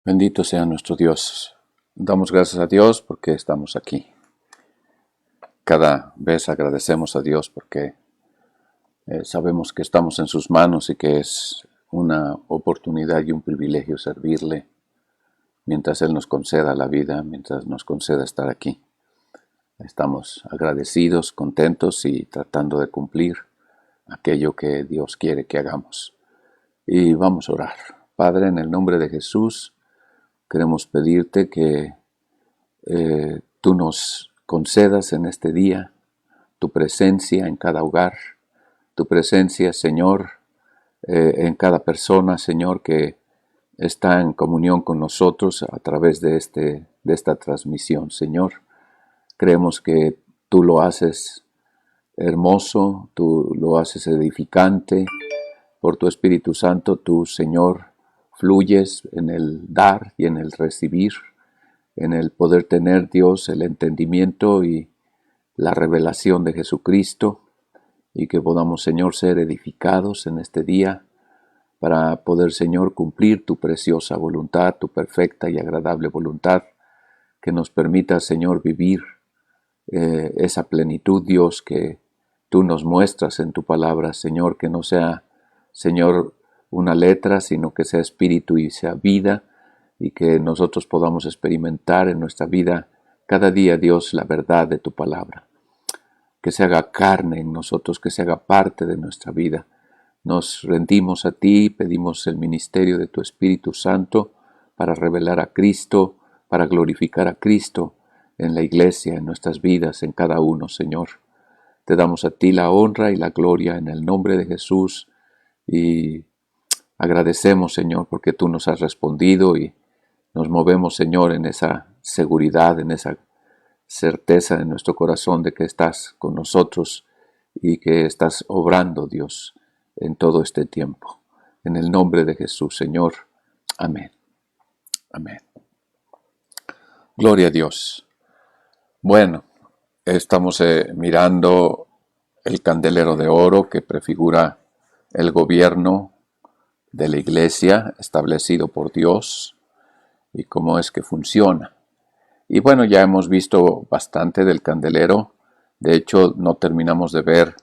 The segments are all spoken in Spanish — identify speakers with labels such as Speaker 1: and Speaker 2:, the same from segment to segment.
Speaker 1: Bendito sea nuestro Dios. Damos gracias a Dios porque estamos aquí. Cada vez agradecemos a Dios porque sabemos que estamos en sus manos y que es una oportunidad y un privilegio servirle mientras Él nos conceda la vida, mientras nos conceda estar aquí. Estamos agradecidos, contentos y tratando de cumplir aquello que Dios quiere que hagamos. Y vamos a orar. Padre, en el nombre de Jesús, queremos pedirte que tú nos concedas en este día tu presencia en cada hogar, tu presencia, Señor, en cada persona, Señor, que está en comunión con nosotros a través de esta transmisión, Señor. Creemos que tú lo haces hermoso, tú lo haces edificante. Por tu Espíritu Santo, tú, Señor, fluyes en el dar y en el recibir, en el poder tener, Dios, el entendimiento y la revelación de Jesucristo, y que podamos, Señor, ser edificados en este día para poder, Señor, cumplir tu preciosa voluntad, tu perfecta y agradable voluntad, que nos permita, Señor, vivir esa plenitud, Dios, que tú nos muestras en tu palabra, Señor, que no sea, Señor, una letra, sino que sea espíritu y sea vida, y que nosotros podamos experimentar en nuestra vida cada día, Dios, la verdad de tu palabra. Que se haga carne en nosotros, que se haga parte de nuestra vida. Nos rendimos a ti, pedimos el ministerio de tu Espíritu Santo para revelar a Cristo, para glorificar a Cristo en la iglesia, en nuestras vidas, en cada uno, Señor. Te damos a ti la honra y la gloria en el nombre de Jesús y agradecemos, Señor, porque tú nos has respondido y nos movemos, Señor, en esa seguridad, en esa certeza en nuestro corazón de que estás con nosotros y que estás obrando, Dios, en todo este tiempo. En el nombre de Jesús, Señor. Amén. Amén. Gloria a Dios. Bueno, estamos mirando el candelero de oro que prefigura el gobierno de la iglesia establecido por Dios y cómo es que funciona. Y bueno, ya hemos visto bastante del candelero. De hecho, no terminamos de ver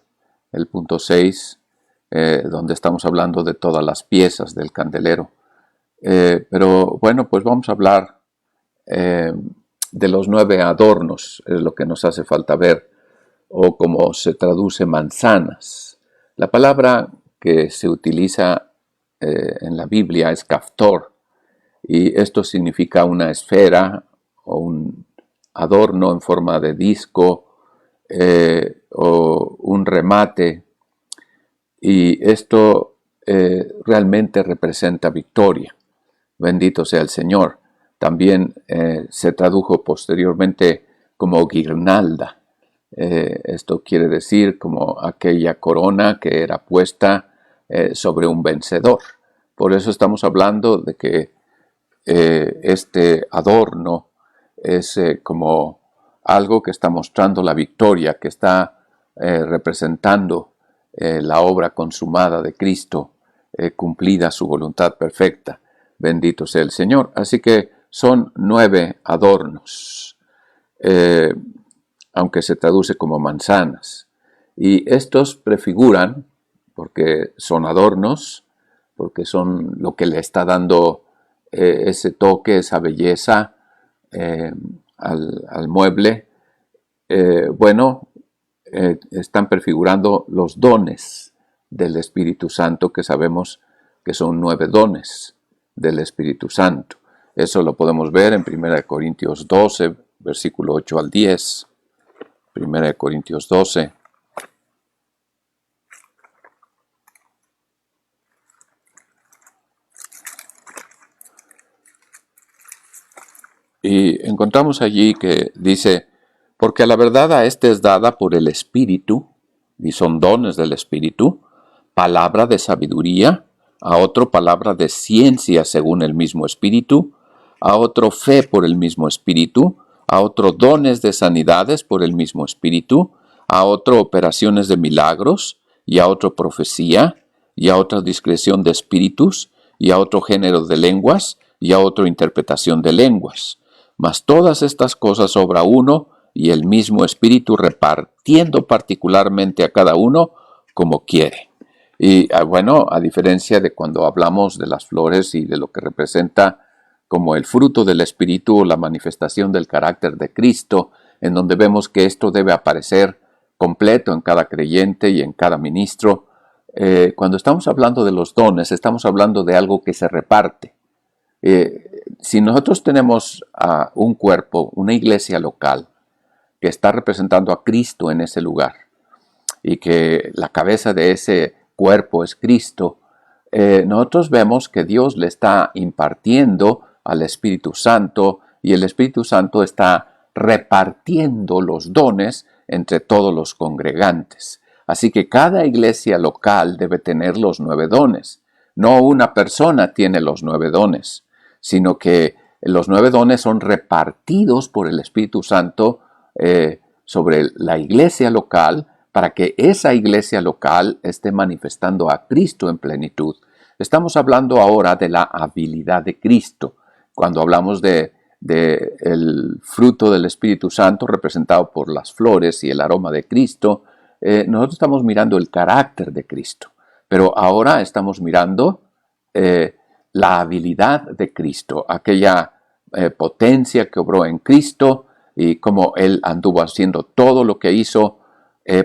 Speaker 1: el punto 6, donde estamos hablando de todas las piezas del candelero. Pero bueno, pues vamos a hablar de los 9 adornos, es lo que nos hace falta ver, o como se traduce manzanas. La palabra que se utiliza en la Biblia es kaftor, y esto significa una esfera o un adorno en forma de disco o un remate, y esto realmente representa victoria. Bendito sea el Señor. También se tradujo posteriormente como guirnalda. Esto quiere decir como aquella corona que era puesta sobre un vencedor. Por eso estamos hablando de que este adorno es como algo que está mostrando la victoria, que está representando la obra consumada de Cristo, cumplida su voluntad perfecta. Bendito sea el Señor. Así que son 9 adornos, aunque se traduce como manzanas. Y estos prefiguran, porque son adornos, porque son lo que le está dando ese toque, esa belleza al mueble. Están prefigurando los dones del Espíritu Santo, que sabemos que son 9 dones del Espíritu Santo. Eso lo podemos ver en 1 Corintios 12, versículo 8 al 10. 1 Corintios 12. Y encontramos allí que dice, porque a la verdad a este es dada por el Espíritu, y son dones del Espíritu, palabra de sabiduría, a otro palabra de ciencia según el mismo Espíritu, a otro fe por el mismo Espíritu, a otro dones de sanidades por el mismo Espíritu, a otro operaciones de milagros, y a otro profecía, y a otra discreción de espíritus, y a otro género de lenguas, y a otro interpretación de lenguas. Mas todas estas cosas obra uno y el mismo Espíritu, repartiendo particularmente a cada uno como quiere. Y bueno, a diferencia de cuando hablamos de las flores y de lo que representa como el fruto del Espíritu o la manifestación del carácter de Cristo, en donde vemos que esto debe aparecer completo en cada creyente y en cada ministro, cuando estamos hablando de los dones, estamos hablando de algo que se reparte. Si nosotros tenemos un cuerpo, una iglesia local, que está representando a Cristo en ese lugar, y que la cabeza de ese cuerpo es Cristo, nosotros vemos que Dios le está impartiendo al Espíritu Santo, y el Espíritu Santo está repartiendo los dones entre todos los congregantes. Así que cada iglesia local debe tener los 9 dones. No una persona tiene los 9 dones, sino que los 9 dones son repartidos por el Espíritu Santo sobre la iglesia local, para que esa iglesia local esté manifestando a Cristo en plenitud. Estamos hablando ahora de la habilidad de Cristo. Cuando hablamos de el fruto del Espíritu Santo representado por las flores y el aroma de Cristo, nosotros estamos mirando el carácter de Cristo. Pero ahora estamos mirando la habilidad de Cristo, aquella potencia que obró en Cristo y cómo Él anduvo haciendo todo lo que hizo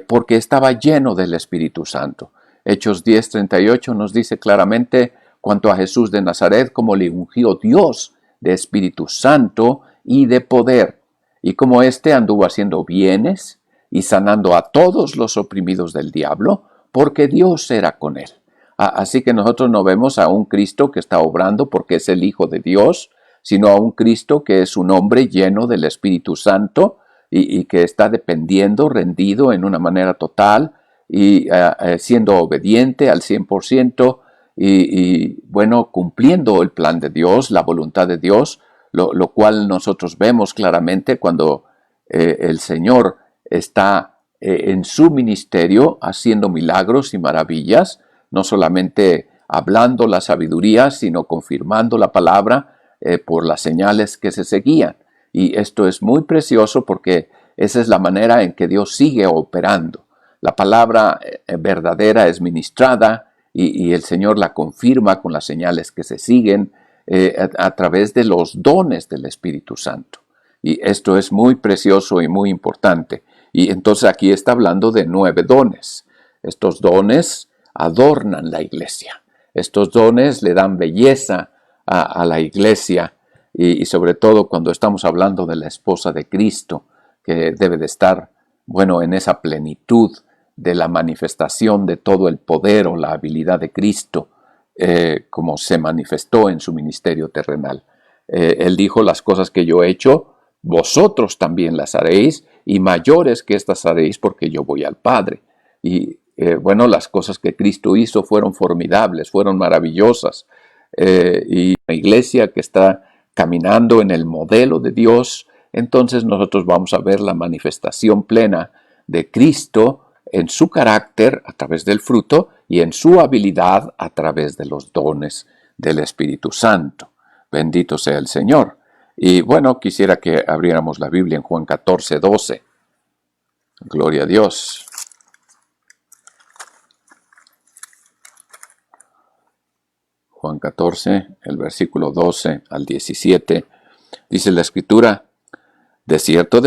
Speaker 1: porque estaba lleno del Espíritu Santo. Hechos 10:38 nos dice claramente cuanto a Jesús de Nazaret, cómo le ungió Dios de Espíritu Santo y de poder, y cómo éste anduvo haciendo bienes y sanando a todos los oprimidos del diablo, porque Dios era con él. Así que nosotros no vemos a un Cristo que está obrando porque es el Hijo de Dios, sino a un Cristo que es un hombre lleno del Espíritu Santo y que está dependiendo, rendido en una manera total y siendo obediente al 100% y bueno, cumpliendo el plan de Dios, la voluntad de Dios, lo cual nosotros vemos claramente cuando el Señor está en su ministerio haciendo milagros y maravillas, no solamente hablando la sabiduría, sino confirmando la palabra por las señales que se seguían. Y esto es muy precioso porque esa es la manera en que Dios sigue operando. La palabra verdadera es ministrada y el Señor la confirma con las señales que se siguen a través de los dones del Espíritu Santo. Y esto es muy precioso y muy importante. Y entonces aquí está hablando de 9 dones. Estos dones adornan la iglesia. Estos dones le dan belleza a la iglesia y sobre todo cuando estamos hablando de la esposa de Cristo, que debe de estar, bueno, en esa plenitud de la manifestación de todo el poder o la habilidad de Cristo, como se manifestó en su ministerio terrenal. Él dijo, las cosas que yo he hecho, vosotros también las haréis, y mayores que estas haréis, porque yo voy al Padre. Y bueno, las cosas que Cristo hizo fueron formidables, fueron maravillosas. Y la iglesia que está caminando en el modelo de Dios, entonces nosotros vamos a ver la manifestación plena de Cristo en su carácter a través del fruto y en su habilidad a través de los dones del Espíritu Santo. Bendito sea el Señor. Y bueno, quisiera que abriéramos la Biblia en Juan 14:12. Gloria a Dios. Juan 14, el versículo 12 al 17, dice la Escritura, de cierto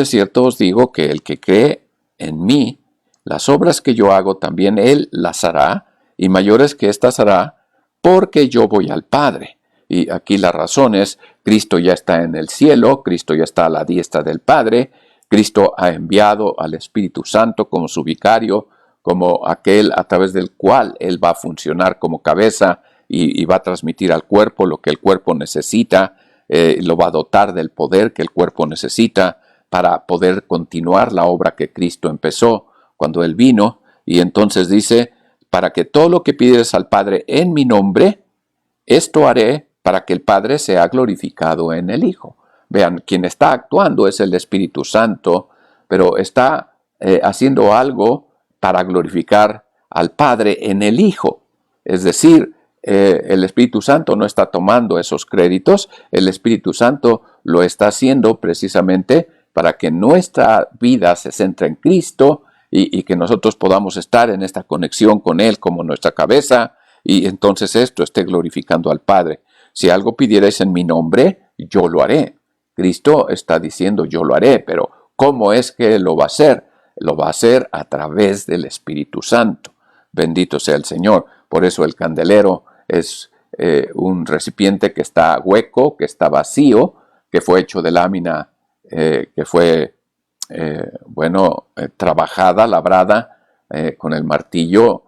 Speaker 1: os digo que el que cree en mí, las obras que yo hago también él las hará, y mayores que éstas hará, porque yo voy al Padre. Y aquí la razón es, Cristo ya está en el cielo, Cristo ya está a la diestra del Padre, Cristo ha enviado al Espíritu Santo como su vicario, como aquel a través del cual él va a funcionar como cabeza y va a transmitir al cuerpo lo que el cuerpo necesita, lo va a dotar del poder que el cuerpo necesita para poder continuar la obra que Cristo empezó cuando Él vino. Y entonces dice, para que todo lo que pidieres al Padre en mi nombre, esto haré para que el Padre sea glorificado en el Hijo. Vean, quien está actuando es el Espíritu Santo, pero está haciendo algo para glorificar al Padre en el Hijo. Es decir, el Espíritu Santo no está tomando esos créditos, el Espíritu Santo lo está haciendo precisamente para que nuestra vida se centre en Cristo y que nosotros podamos estar en esta conexión con Él como nuestra cabeza, y entonces esto esté glorificando al Padre. Si algo pidierais en mi nombre, yo lo haré. Cristo está diciendo yo lo haré, pero ¿cómo es que lo va a hacer? Lo va a hacer a través del Espíritu Santo. Bendito sea el Señor. Por eso el candelero es un recipiente que está hueco, que está vacío, que fue hecho de lámina, que fue, trabajada, labrada con el martillo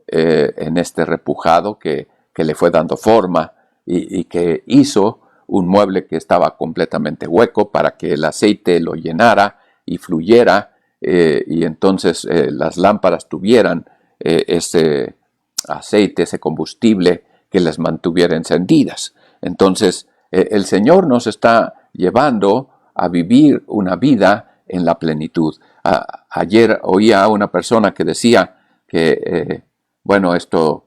Speaker 1: en este repujado que le fue dando forma y que hizo un mueble que estaba completamente hueco para que el aceite lo llenara y fluyera, y entonces las lámparas tuvieran ese aceite, ese combustible que les mantuviera encendidas. Entonces el Señor nos está llevando a vivir una vida en la plenitud. Ayer oía a una persona que decía que esto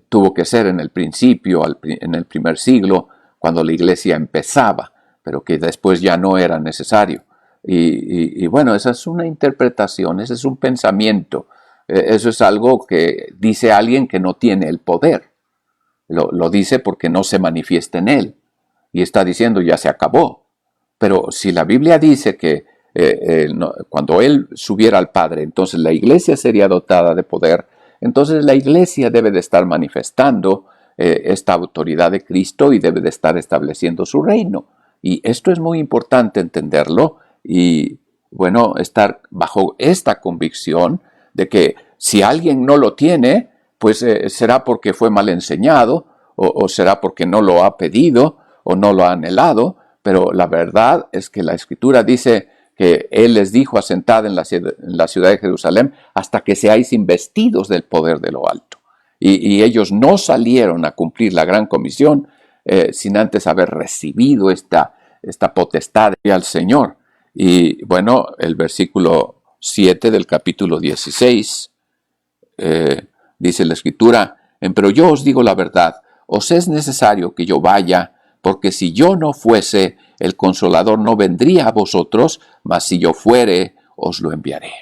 Speaker 1: tuvo que ser en el principio, en el primer siglo, cuando la iglesia empezaba, pero que después ya no era necesario. Y esa es una interpretación, ese es un pensamiento, eso es algo que dice alguien que no tiene el poder. Lo dice porque no se manifiesta en él, y está diciendo ya se acabó. Pero si la Biblia dice que cuando Él subiera al Padre, entonces la iglesia sería dotada de poder, entonces la iglesia debe de estar manifestando esta autoridad de Cristo y debe de estar estableciendo su reino. Y esto es muy importante entenderlo y, estar bajo esta convicción de que si alguien no lo tiene, pues será porque fue mal enseñado o será porque no lo ha pedido o no lo ha anhelado, pero la verdad es que la Escritura dice que Él les dijo asentada en la ciudad de Jerusalén hasta que seáis investidos del poder de lo alto. Y ellos no salieron a cumplir la gran comisión sin antes haber recibido esta potestad al Señor. Y el versículo 7 del capítulo 16 dice la Escritura: pero yo os digo la verdad, os es necesario que yo vaya, porque si yo no fuese, el Consolador no vendría a vosotros, mas si yo fuere, os lo enviaré.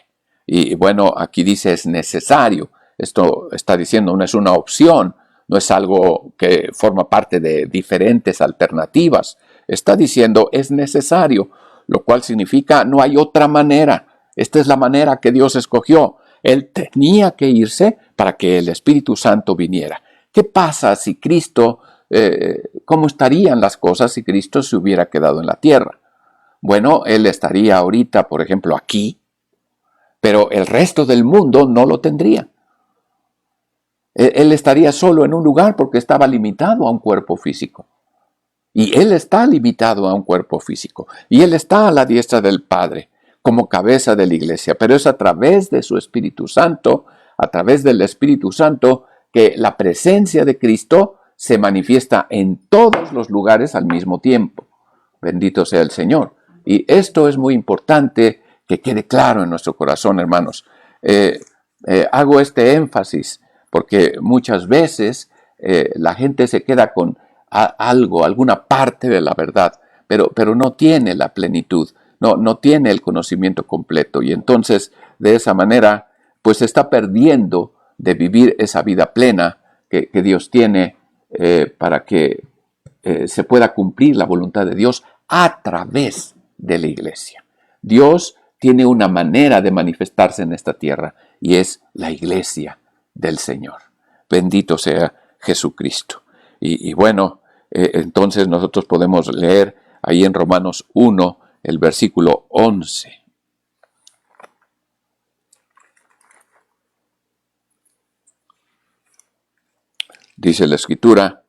Speaker 1: Y aquí dice es necesario. Esto está diciendo no es una opción, no es algo que forma parte de diferentes alternativas. Está diciendo es necesario, lo cual significa no hay otra manera. Esta es la manera que Dios escogió. Él tenía que irse para que el Espíritu Santo viniera. ¿Qué pasa si Cristo... ¿cómo estarían las cosas si Cristo se hubiera quedado en la tierra? Él estaría ahorita, por ejemplo, aquí, pero el resto del mundo no lo tendría. Él estaría solo en un lugar porque estaba limitado a un cuerpo físico. Y Él está limitado a un cuerpo físico. Y Él está a la diestra del Padre como cabeza de la iglesia. Pero es a través de su Espíritu Santo, a través del Espíritu Santo, que la presencia de Cristo se manifiesta en todos los lugares al mismo tiempo. Bendito sea el Señor. Y esto es muy importante que quede claro en nuestro corazón, hermanos. Hago este énfasis porque muchas veces la gente se queda con alguna parte de la verdad, pero no tiene la plenitud, no tiene el conocimiento completo. Y entonces, de esa manera, pues se está perdiendo de vivir esa vida plena que Dios tiene para que se pueda cumplir la voluntad de Dios a través de la iglesia. Dios tiene una manera de manifestarse en esta tierra y es la iglesia del Señor. Bendito sea Jesucristo. Entonces nosotros podemos leer ahí en Romanos 1, el versículo 11. Dice la Escritura: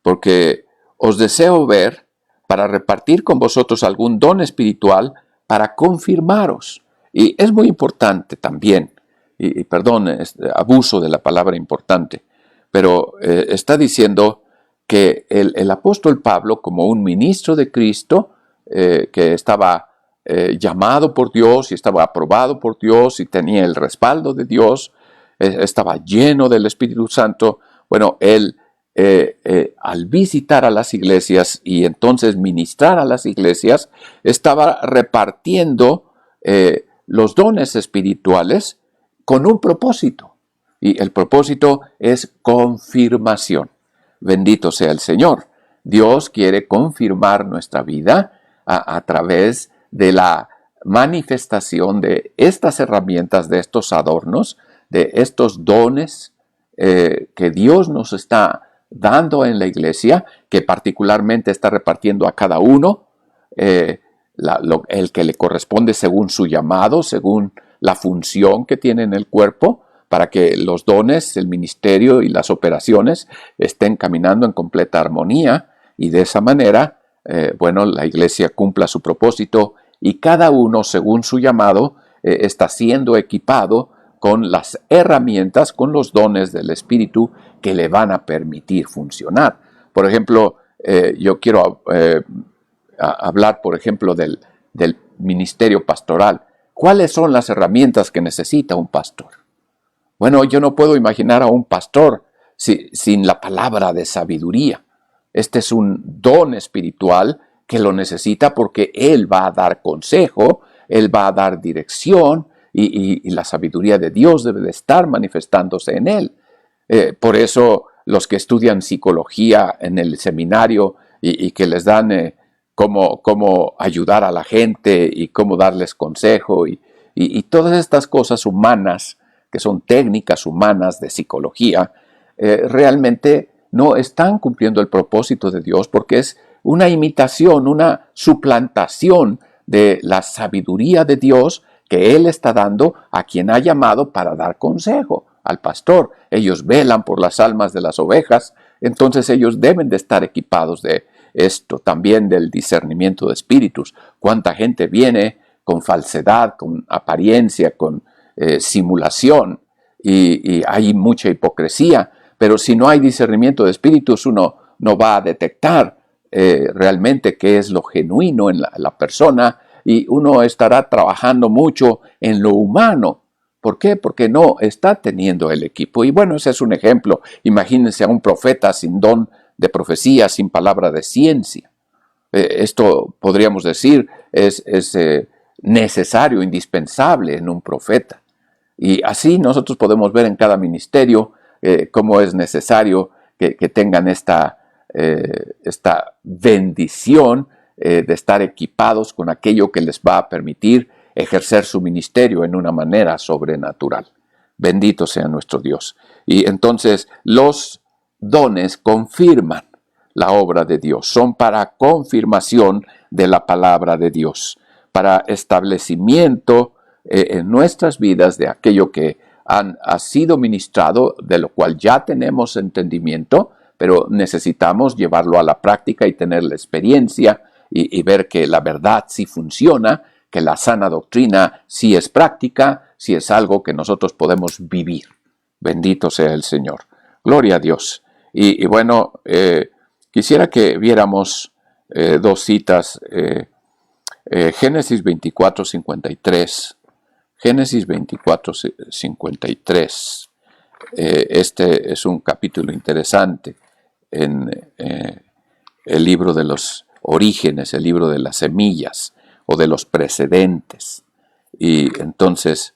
Speaker 1: porque os deseo ver para repartir con vosotros algún don espiritual para confirmaros. Y es muy importante también, y perdón, abuso de la palabra importante, pero está diciendo que el apóstol Pablo, como un ministro de Cristo, que estaba llamado por Dios y estaba aprobado por Dios y tenía el respaldo de Dios, estaba lleno del Espíritu Santo, él al visitar a las iglesias y entonces ministrar a las iglesias, estaba repartiendo los dones espirituales con un propósito. Y el propósito es confirmación. Bendito sea el Señor. Dios quiere confirmar nuestra vida a través de la manifestación de estas herramientas, de estos adornos, de estos dones que Dios nos está dando en la iglesia, que particularmente está repartiendo a cada uno el que le corresponde según su llamado, según la función que tiene en el cuerpo, para que los dones, el ministerio y las operaciones estén caminando en completa armonía, y de esa manera, la iglesia cumpla su propósito y cada uno, según su llamado, está siendo equipado con las herramientas, con los dones del Espíritu que le van a permitir funcionar. Por ejemplo, yo quiero hablar, por ejemplo, del ministerio pastoral. ¿Cuáles son las herramientas que necesita un pastor? Bueno, yo no puedo imaginar a un pastor sin la palabra de sabiduría. Este es un don espiritual que lo necesita porque él va a dar consejo, él va a dar dirección y la sabiduría de Dios debe de estar manifestándose en él. Por eso los que estudian psicología en el seminario y que les dan cómo ayudar a la gente y cómo darles consejo y todas estas cosas humanas, que son técnicas humanas de psicología, realmente no están cumpliendo el propósito de Dios porque es una imitación, una suplantación de la sabiduría de Dios que Él está dando a quien ha llamado para dar consejo, al pastor. Ellos velan por las almas de las ovejas, entonces ellos deben de estar equipados de esto, también del discernimiento de espíritus. Cuánta gente viene con falsedad, con apariencia, con simulación, y hay mucha hipocresía, pero si no hay discernimiento de espíritus, uno no va a detectar realmente qué es lo genuino en la persona, y uno estará trabajando mucho en lo humano. ¿Por qué? Porque no está teniendo el equipo. Y bueno, ese es un ejemplo. Imagínense a un profeta sin don de profecía, sin palabra de ciencia. Esto podríamos decir es necesario, indispensable en un profeta. Y así nosotros podemos ver en cada ministerio cómo es necesario que tengan esta bendición de estar equipados con aquello que les va a permitir ejercer su ministerio en una manera sobrenatural. Bendito sea nuestro Dios. Y entonces los dones confirman la obra de Dios, son para confirmación de la palabra de Dios, para establecimiento en nuestras vidas de aquello que ha sido ministrado, de lo cual ya tenemos entendimiento, pero necesitamos llevarlo a la práctica y tener la experiencia y ver que la verdad sí funciona, que la sana doctrina sí es práctica, sí es algo que nosotros podemos vivir. Bendito sea el Señor. Gloria a Dios. Y bueno, quisiera que viéramos dos citas. Génesis 24:53. Génesis 24:53. Este es un capítulo interesante en el libro de los orígenes, el libro de las semillas o de los precedentes. Y entonces,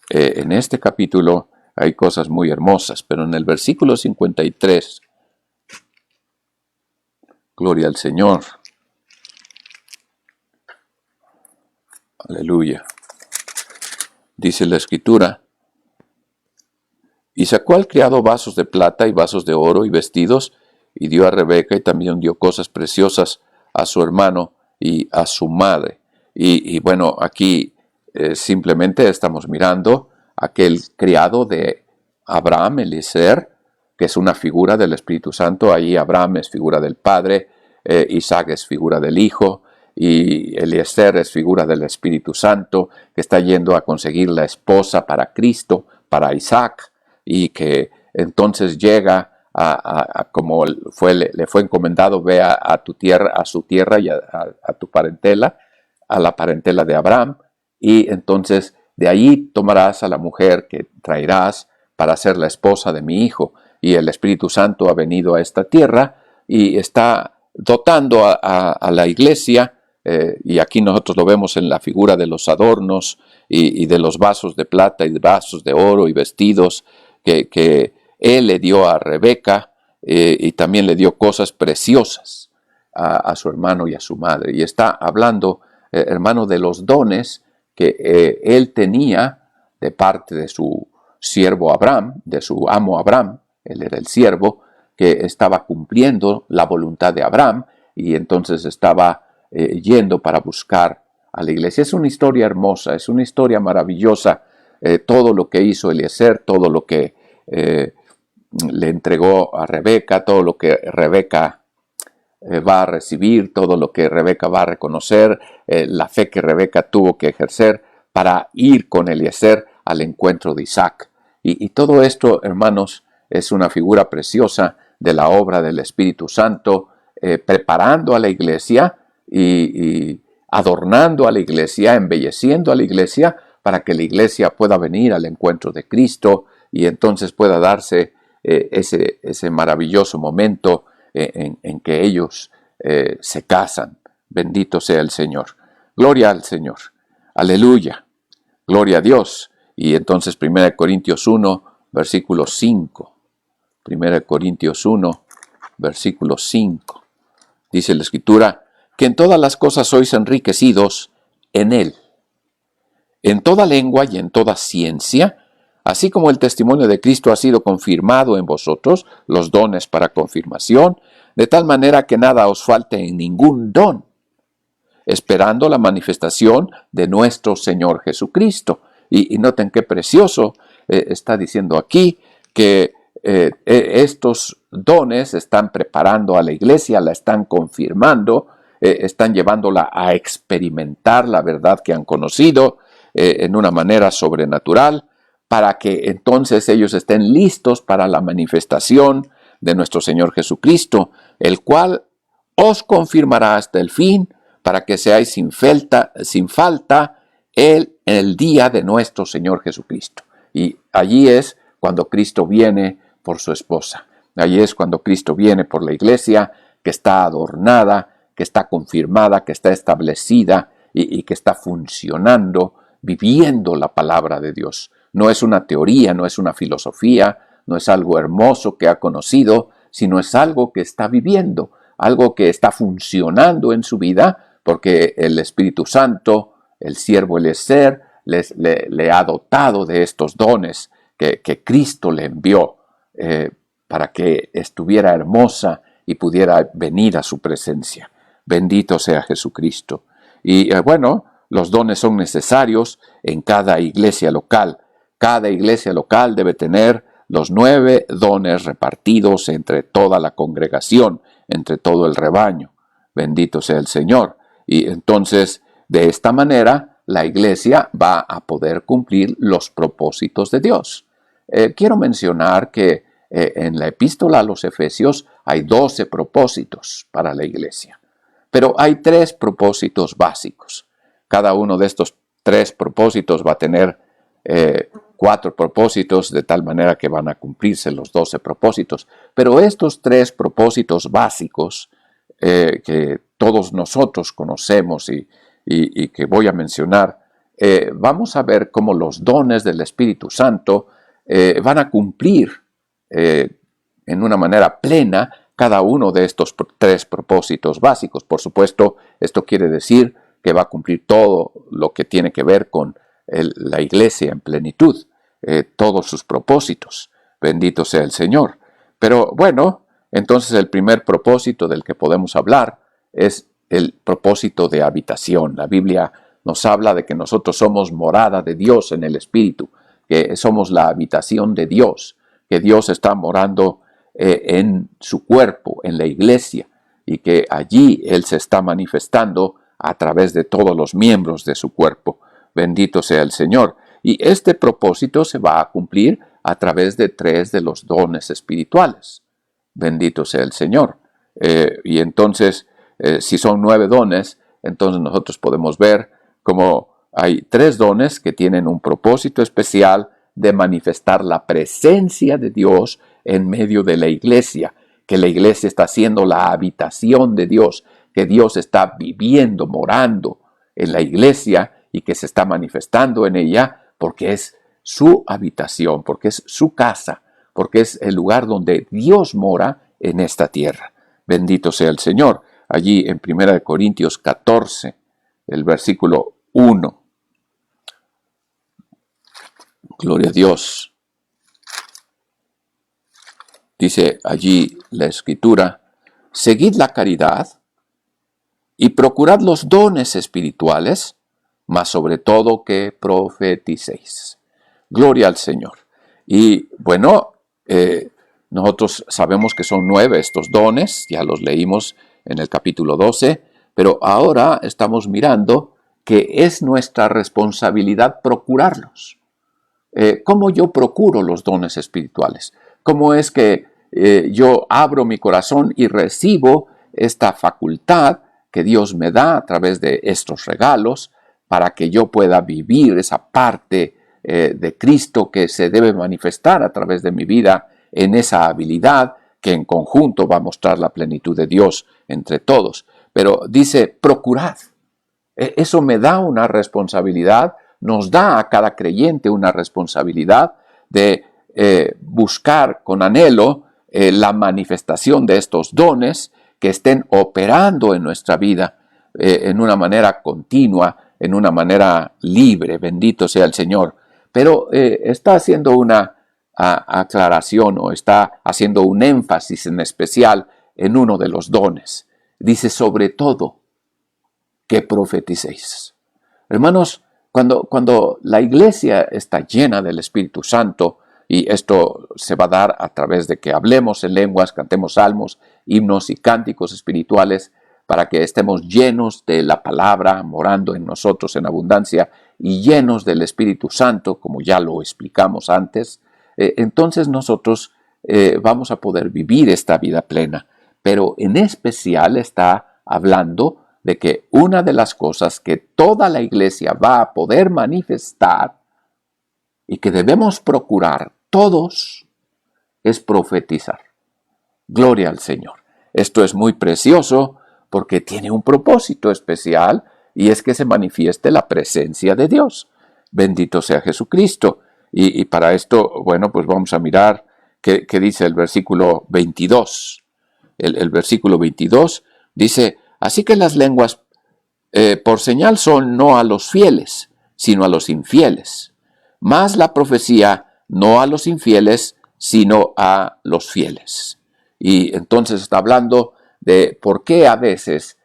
Speaker 1: en este capítulo hay cosas muy hermosas, pero en el versículo 53, gloria al Señor, aleluya, dice la Escritura: y sacó al criado vasos de plata y vasos de oro y vestidos, y dio a Rebeca, y también dio cosas preciosas a su hermano y a su madre. Y bueno, aquí simplemente estamos mirando aquel criado de Abraham, Eliezer, que es una figura del Espíritu Santo. Ahí Abraham es figura del Padre, Isaac es figura del Hijo, y Eliezer es figura del Espíritu Santo, que está yendo a conseguir la esposa para Cristo, para Isaac, y que entonces llega como le fue encomendado: ve a tu tierra, a su tierra y a tu parentela, a la parentela de Abraham, y entonces de ahí tomarás a la mujer que traerás para ser la esposa de mi hijo. y el Espíritu Santo ha venido a esta tierra y está dotando a la iglesia, y aquí nosotros lo vemos en la figura de los adornos y de los vasos de plata y de vasos de oro y vestidos que él le dio a Rebeca, y también le dio cosas preciosas a su hermano y a su madre. Y está hablando, hermano, de los dones que él tenía de parte de su siervo Abraham, de su amo Abraham. Él era el siervo que estaba cumpliendo la voluntad de Abraham y entonces estaba yendo para buscar a la iglesia. Es una historia hermosa, es una historia maravillosa, todo lo que hizo Eliezer, todo lo que le entregó a Rebeca, todo lo que Rebeca va a recibir, todo lo que Rebeca va a reconocer, la fe que Rebeca tuvo que ejercer para ir con Eliezer al encuentro de Isaac. Y todo esto, hermanos, es una figura preciosa de la obra del Espíritu Santo, preparando a la iglesia y adornando a la iglesia, embelleciendo a la iglesia, para que la iglesia pueda venir al encuentro de Cristo y entonces pueda darse ese maravilloso momento en que ellos se casan. Bendito sea el Señor. Gloria al Señor. Aleluya. Gloria a Dios. Y entonces 1 Corintios 1, versículo 5. 1 Corintios 1, versículo 5. Dice la Escritura, que en todas las cosas sois enriquecidos en Él, en toda lengua y en toda ciencia, así como el testimonio de Cristo ha sido confirmado en vosotros, los dones para confirmación, de tal manera que nada os falte en ningún don, esperando la manifestación de nuestro Señor Jesucristo. Y noten qué precioso está diciendo aquí, que estos dones están preparando a la iglesia, la están confirmando, están llevándola a experimentar la verdad que han conocido en una manera sobrenatural, para que entonces ellos estén listos para la manifestación de nuestro Señor Jesucristo, el cual os confirmará hasta el fin, para que seáis sin falta el día de nuestro Señor Jesucristo. Y allí es cuando Cristo viene por su esposa. Allí es cuando Cristo viene por la iglesia, que está adornada, que está confirmada, que está establecida y que está funcionando, viviendo la palabra de Dios. No es una teoría, no es una filosofía, no es algo hermoso que ha conocido, sino es algo que está viviendo, algo que está funcionando en su vida, porque el Espíritu Santo, el siervo Eliezer, le ha dotado de estos dones que Cristo le envió para que estuviera hermosa y pudiera venir a su presencia. Bendito sea Jesucristo. Y bueno, los dones son necesarios en cada iglesia local. Cada iglesia local debe tener los 9 dones repartidos entre toda la congregación, entre todo el rebaño. Bendito sea el Señor. Y entonces, de esta manera, la iglesia va a poder cumplir los propósitos de Dios. Quiero mencionar que en la epístola a los Efesios hay 12 propósitos para la iglesia, pero hay 3 propósitos básicos. Cada uno de estos 3 propósitos va a tener 4 propósitos, de tal manera que van a cumplirse los 12 propósitos. Pero estos 3 propósitos básicos que todos nosotros conocemos y que voy a mencionar, vamos a ver cómo los dones del Espíritu Santo van a cumplir en una manera plena cada uno de estos 3 propósitos básicos. Por supuesto, esto quiere decir que va a cumplir todo lo que tiene que ver con la iglesia en plenitud, todos sus propósitos. Bendito sea el Señor. Pero bueno, entonces el primer propósito del que podemos hablar es el propósito de habitación. La Biblia nos habla de que nosotros somos morada de Dios en el Espíritu, que somos la habitación de Dios, que Dios está morando en su cuerpo, en la iglesia, y que allí Él se está manifestando a través de todos los miembros de su cuerpo. Bendito sea el Señor. Y este propósito se va a cumplir a través de 3 de los dones espirituales. Bendito sea el Señor. Y entonces, si son 9 dones, entonces nosotros podemos ver cómo hay 3 dones que tienen un propósito especial de manifestar la presencia de Dios en medio de la iglesia, que la iglesia está siendo la habitación de Dios, que Dios está viviendo, morando en la iglesia y que se está manifestando en ella porque es su habitación, porque es su casa, porque es el lugar donde Dios mora en esta tierra. Bendito sea el Señor. Allí en 1 Corintios 14, el versículo 1. Gloria a Dios. Dice allí la Escritura: seguid la caridad y procurad los dones espirituales, mas sobre todo que profeticéis. Gloria al Señor. Y bueno, nosotros sabemos que son 9 estos dones, ya los leímos en el capítulo 12, pero ahora estamos mirando que es nuestra responsabilidad procurarlos. ¿Cómo yo procuro los dones espirituales? ¿Cómo es que yo abro mi corazón y recibo esta facultad que Dios me da a través de estos regalos para que yo pueda vivir esa parte de Cristo que se debe manifestar a través de mi vida en esa habilidad que en conjunto va a mostrar la plenitud de Dios entre todos? Pero dice, procurad. Eso me da una responsabilidad, nos da a cada creyente una responsabilidad de buscar con anhelo la manifestación de estos dones que estén operando en nuestra vida en una manera continua, en una manera libre. Bendito sea el Señor. Pero está haciendo una aclaración o está haciendo un énfasis en especial en uno de los dones. Dice, sobre todo, que profeticéis. Hermanos, cuando la iglesia está llena del Espíritu Santo, y esto se va a dar a través de que hablemos en lenguas, cantemos salmos, himnos y cánticos espirituales, para que estemos llenos de la palabra, morando en nosotros en abundancia, y llenos del Espíritu Santo, como ya lo explicamos antes, entonces nosotros vamos a poder vivir esta vida plena. Pero en especial está hablando de que una de las cosas que toda la iglesia va a poder manifestar y que debemos procurar todos es profetizar. Gloria al Señor. Esto es muy precioso porque tiene un propósito especial y es que se manifieste la presencia de Dios. Bendito sea Jesucristo. Y para esto, bueno, pues vamos a mirar qué dice el versículo 22. El versículo 22 dice, así que las lenguas por señal son no a los fieles, sino a los infieles. Mas la profecía no a los infieles, sino a los fieles. Y entonces está hablando de por qué a veces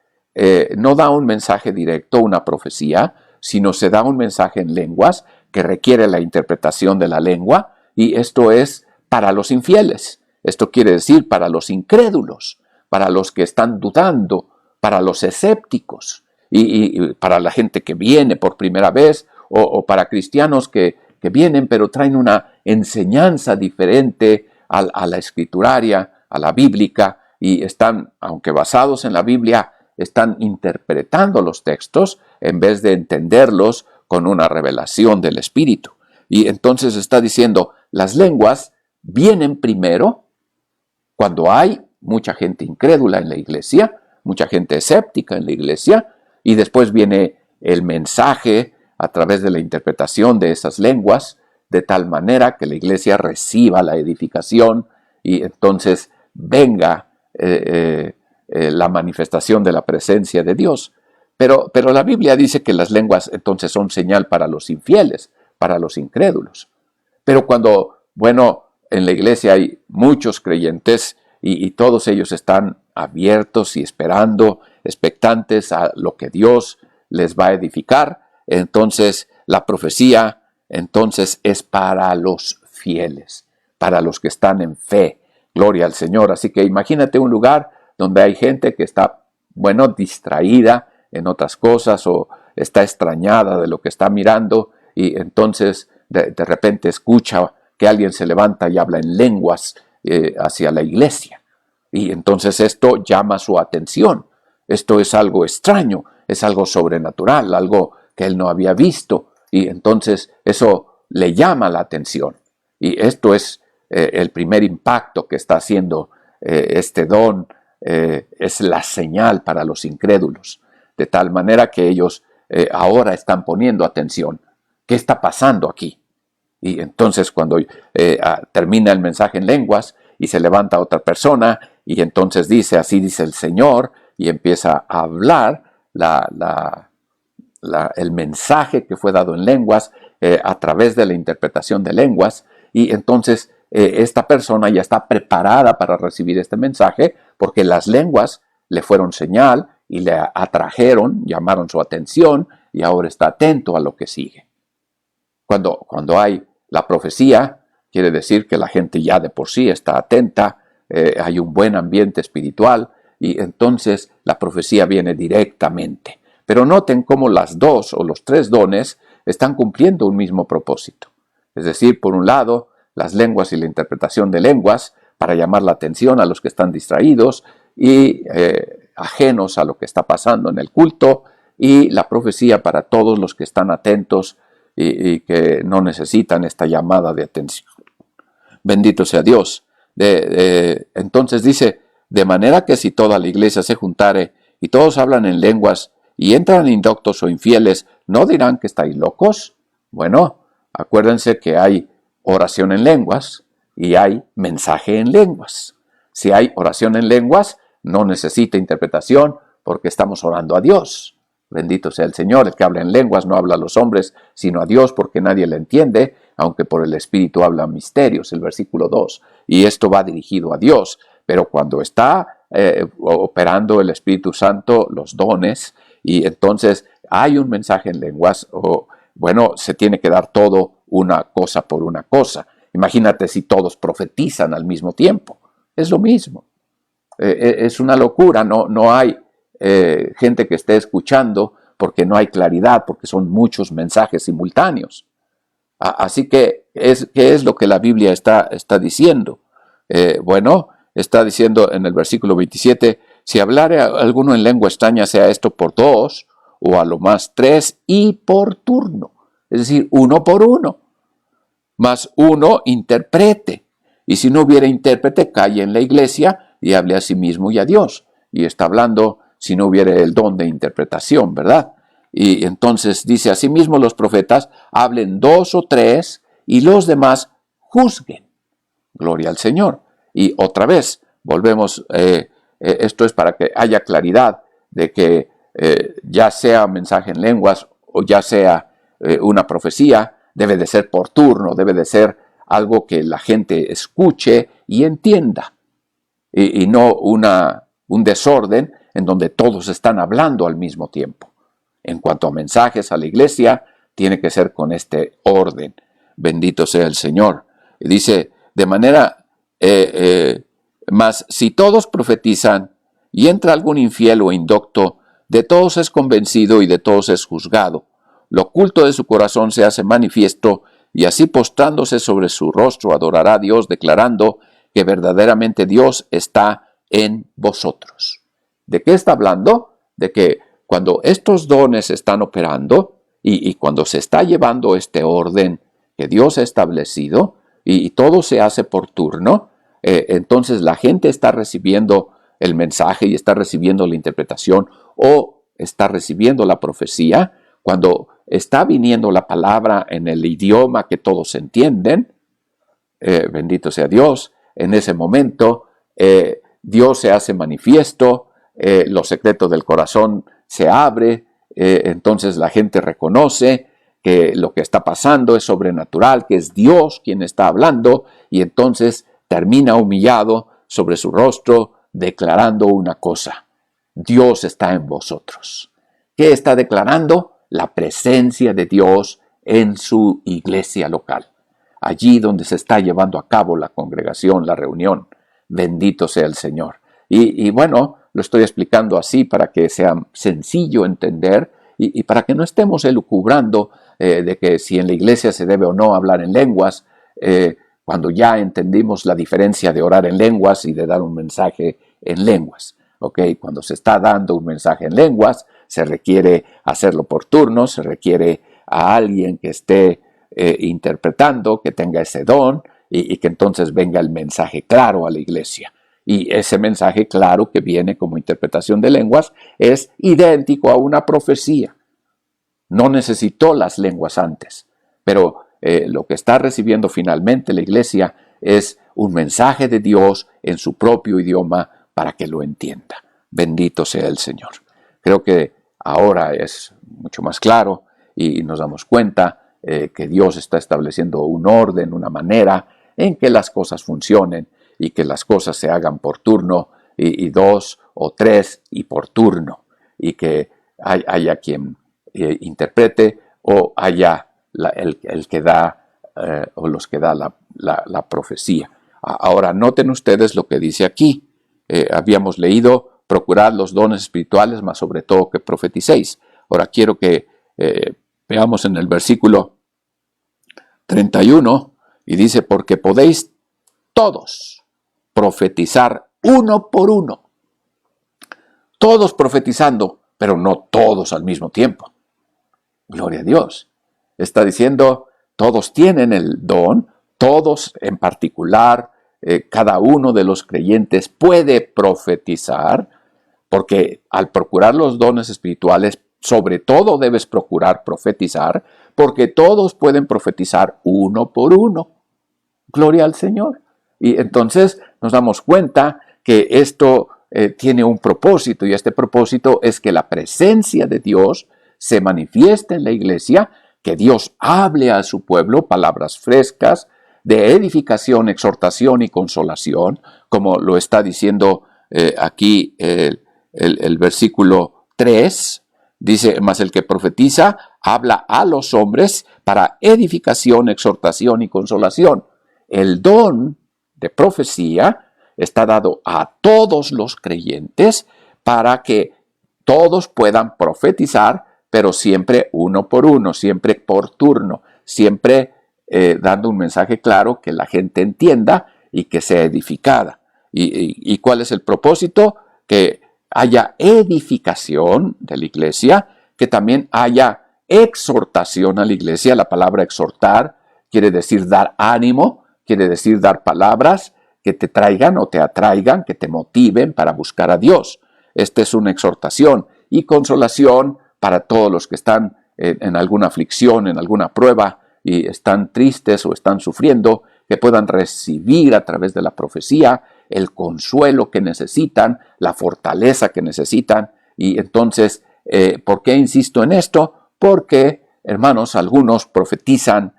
Speaker 1: no da un mensaje directo, una profecía, sino se da un mensaje en lenguas que requiere la interpretación de la lengua, y esto es para los infieles. Esto quiere decir para los incrédulos, para los que están dudando, para los escépticos, y para la gente que viene por primera vez, o para cristianos que vienen pero traen una enseñanza diferente a la escrituraria, a la bíblica, y están, aunque basados en la Biblia, están interpretando los textos en vez de entenderlos con una revelación del Espíritu. Y entonces está diciendo, las lenguas vienen primero cuando hay mucha gente incrédula en la iglesia, mucha gente escéptica en la iglesia, y después viene el mensaje a través de la interpretación de esas lenguas, de tal manera que la iglesia reciba la edificación y entonces venga la manifestación de la presencia de Dios. Pero la Biblia dice que las lenguas entonces son señal para los infieles, para los incrédulos. Pero cuando, bueno, en la iglesia hay muchos creyentes y todos ellos están abiertos y esperando, expectantes a lo que Dios les va a edificar, entonces la profecía entonces es para los fieles, para los que están en fe. Gloria al Señor. Así que imagínate un lugar donde hay gente que está, bueno, distraída en otras cosas o está extrañada de lo que está mirando y entonces de repente escucha que alguien se levanta y habla en lenguas hacia la iglesia. Y entonces esto llama su atención. Esto es algo extraño, es algo sobrenatural, algo que él no había visto. Y entonces eso le llama la atención. Y esto es el primer impacto que está haciendo este don es la señal para los incrédulos, de tal manera que ellos ahora están poniendo atención. ¿Qué está pasando aquí? Y entonces cuando termina el mensaje en lenguas y se levanta otra persona y entonces dice, así dice el Señor, y empieza a hablar el mensaje que fue dado en lenguas a través de la interpretación de lenguas, y entonces esta persona ya está preparada para recibir este mensaje porque las lenguas le fueron señal y le atrajeron, llamaron su atención y ahora está atento a lo que sigue. Cuando hay la profecía, quiere decir que la gente ya de por sí está atenta, hay un buen ambiente espiritual y entonces la profecía viene directamente. Pero noten cómo las dos o los tres dones están cumpliendo un mismo propósito. Es decir, por un lado, las lenguas y la interpretación de lenguas para llamar la atención a los que están distraídos y ajenos a lo que está pasando en el culto, y la profecía para todos los que están atentos y que no necesitan esta llamada de atención. Bendito sea Dios. Entonces dice, de manera que si toda la iglesia se juntare y todos hablan en lenguas y entran indoctos o infieles, ¿no dirán que estáis locos? Bueno, acuérdense que hay oración en lenguas y hay mensaje en lenguas. Si hay oración en lenguas, no necesita interpretación porque estamos orando a Dios. Bendito sea el Señor, el que habla en lenguas no habla a los hombres, sino a Dios, porque nadie le entiende, aunque por el Espíritu habla misterios, el versículo 2. Y esto va dirigido a Dios, pero cuando está operando el Espíritu Santo, los dones, y entonces hay un mensaje en lenguas, bueno, se tiene que dar todo una cosa por una cosa. Imagínate si todos profetizan al mismo tiempo. Es lo mismo. Es una locura, no hay gente que esté escuchando porque no hay claridad, porque son muchos mensajes simultáneos. Así que, ¿qué es lo que la Biblia está diciendo? Bueno, está diciendo en el versículo 27, si hablare alguno en lengua extraña, sea esto por dos, o a lo más tres, y por turno. Es decir, uno por uno. Mas uno interprete. Y si no hubiera intérprete, calle en la iglesia y hable a sí mismo y a Dios. Y está hablando si no hubiera el don de interpretación, ¿verdad? Y entonces dice, asimismo los profetas hablen dos o tres y los demás juzguen. Gloria al Señor. Y otra vez, volvemos, esto es para que haya claridad de que ya sea mensaje en lenguas o ya sea una profecía, debe de ser por turno, debe de ser algo que la gente escuche y entienda. Y no un desorden en donde todos están hablando al mismo tiempo. En cuanto a mensajes a la iglesia, tiene que ser con este orden. Bendito sea el Señor. Y dice, de manera, mas si todos profetizan y entra algún infiel o indocto, de todos es convencido y de todos es juzgado. Lo oculto de su corazón se hace manifiesto, y así postrándose sobre su rostro adorará a Dios, declarando que verdaderamente Dios está en vosotros. ¿De qué está hablando? De que cuando estos dones están operando y cuando se está llevando este orden que Dios ha establecido y todo se hace por turno, entonces la gente está recibiendo el mensaje y está recibiendo la interpretación o está recibiendo la profecía. Cuando está viniendo la palabra en el idioma que todos entienden, bendito sea Dios, en ese momento Dios se hace manifiesto, los secretos del corazón se abre, entonces la gente reconoce que lo que está pasando es sobrenatural, que es Dios quien está hablando, y entonces termina humillado sobre su rostro declarando una cosa: Dios está en vosotros. ¿Qué está declarando? La presencia de Dios en su iglesia local, allí donde se está llevando a cabo la congregación, la reunión. Bendito sea el Señor. Y bueno, lo estoy explicando así para que sea sencillo entender y para que no estemos elucubrando de que si en la iglesia se debe o no hablar en lenguas, cuando ya entendimos la diferencia de orar en lenguas y de dar un mensaje en lenguas. ¿Okay? Cuando se está dando un mensaje en lenguas, se requiere hacerlo por turnos, se requiere a alguien que esté interpretando, que tenga ese don, y que entonces venga el mensaje claro a la iglesia. Y ese mensaje claro que viene como interpretación de lenguas es idéntico a una profecía. No necesitó las lenguas antes, pero lo que está recibiendo finalmente la iglesia es un mensaje de Dios en su propio idioma para que lo entienda. Bendito sea el Señor. Creo que ahora es mucho más claro y nos damos cuenta que Dios está estableciendo un orden, una manera en que las cosas funcionen y que las cosas se hagan por turno y dos o tres y por turno, y que haya quien interprete o haya el que da o los que da la profecía. Ahora noten ustedes lo que dice aquí. Habíamos leído: procurad los dones espirituales, mas sobre todo que profeticéis. Ahora quiero que veamos en el versículo 31 y dice: porque podéis todos profetizar uno por uno. Todos profetizando, pero no todos al mismo tiempo. Gloria a Dios. Está diciendo, todos tienen el don, todos en particular, cada uno de los creyentes puede profetizar, porque al procurar los dones espirituales, sobre todo debes procurar profetizar, porque todos pueden profetizar uno por uno. Gloria al Señor. Y entonces nos damos cuenta que esto tiene un propósito, y este propósito es que la presencia de Dios se manifieste en la iglesia, que Dios hable a su pueblo palabras frescas de edificación, exhortación y consolación, como lo está diciendo aquí el versículo 3. Dice: mas el que profetiza habla a los hombres para edificación, exhortación y consolación. El don de profecía está dado a todos los creyentes para que todos puedan profetizar, pero siempre uno por uno, siempre por turno, siempre dando un mensaje claro que la gente entienda y que sea edificada. ¿Y cuál es el propósito? Que haya edificación de la iglesia, que también haya exhortación a la iglesia. La palabra exhortar quiere decir dar ánimo, quiere decir dar palabras que te traigan o te atraigan, que te motiven para buscar a Dios. Esta es una exhortación. Y consolación para todos los que están en alguna aflicción, en alguna prueba, y están tristes o están sufriendo, que puedan recibir a través de la profecía el consuelo que necesitan, la fortaleza que necesitan. Y entonces, ¿por qué insisto en esto? Porque, hermanos, algunos profetizan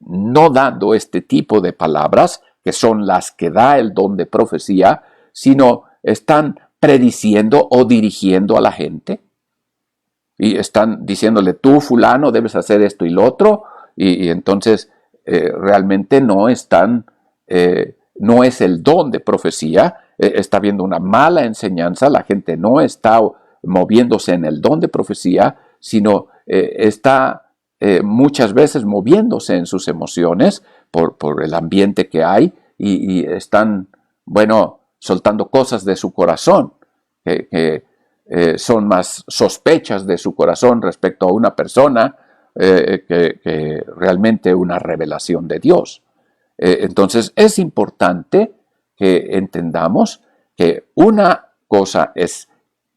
Speaker 1: no dando este tipo de palabras, que son las que da el don de profecía, sino están prediciendo o dirigiendo a la gente. Y están diciéndole: tú, fulano, debes hacer esto y lo otro, y entonces realmente no están, no es el don de profecía, está habiendo una mala enseñanza, la gente no está moviéndose en el don de profecía, sino está muchas veces moviéndose en sus emociones por el ambiente que hay, y están, bueno, soltando cosas de su corazón, que son más sospechas de su corazón respecto a una persona que realmente una revelación de Dios. Entonces es importante que entendamos que una cosa es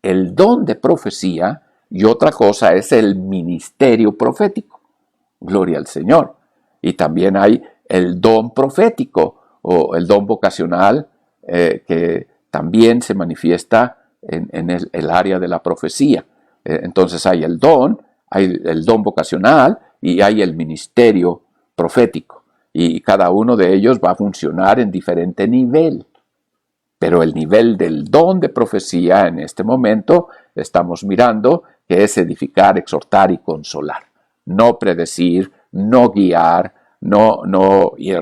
Speaker 1: el don de profecía y otra cosa es el ministerio profético. Gloria al Señor. Y también hay el don profético o el don vocacional que también se manifiesta en el área de la profecía. Entonces hay el don vocacional y hay el ministerio profético. Y cada uno de ellos va a funcionar en diferente nivel. Pero el nivel del don de profecía en este momento estamos mirando que es edificar, exhortar y consolar. No predecir, no guiar, no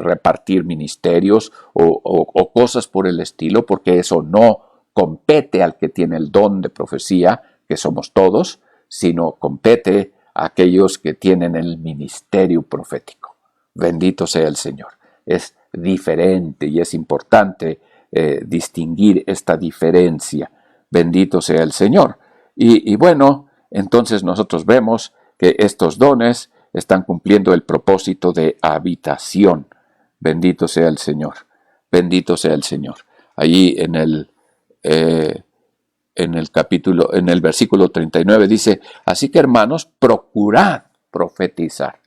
Speaker 1: repartir ministerios o cosas por el estilo, porque eso no compete al que tiene el don de profecía, que somos todos, sino compete a aquellos que tienen el ministerio profético. Bendito sea el Señor. Es diferente y es importante distinguir esta diferencia. Bendito sea el Señor. Y bueno, entonces nosotros vemos que estos dones están cumpliendo el propósito de habitación. Bendito sea el Señor. Bendito sea el Señor. Allí en el capítulo, en el versículo 39 dice: así que, hermanos, procurad profetizar.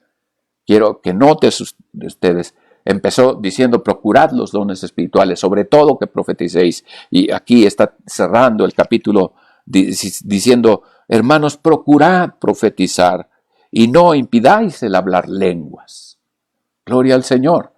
Speaker 1: Quiero que notes ustedes, empezó diciendo: procurad los dones espirituales, sobre todo que profeticéis. Y aquí está cerrando el capítulo diciendo: hermanos, procurad profetizar y no impidáis el hablar lenguas. Gloria al Señor.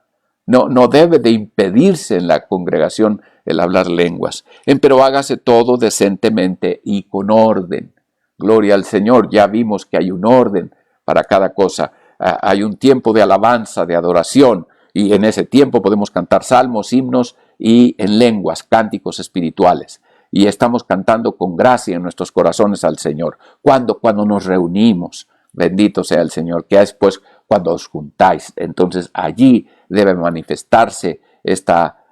Speaker 1: No debe de impedirse en la congregación el hablar lenguas, pero hágase todo decentemente y con orden. Gloria al Señor. Ya vimos que hay un orden para cada cosa. Hay un tiempo de alabanza, de adoración, y en ese tiempo podemos cantar salmos, himnos y en lenguas, cánticos espirituales. Y estamos cantando con gracia en nuestros corazones al Señor. Cuando nos reunimos, bendito sea el Señor, que es pues cuando os juntáis. Entonces allí debe manifestarse esta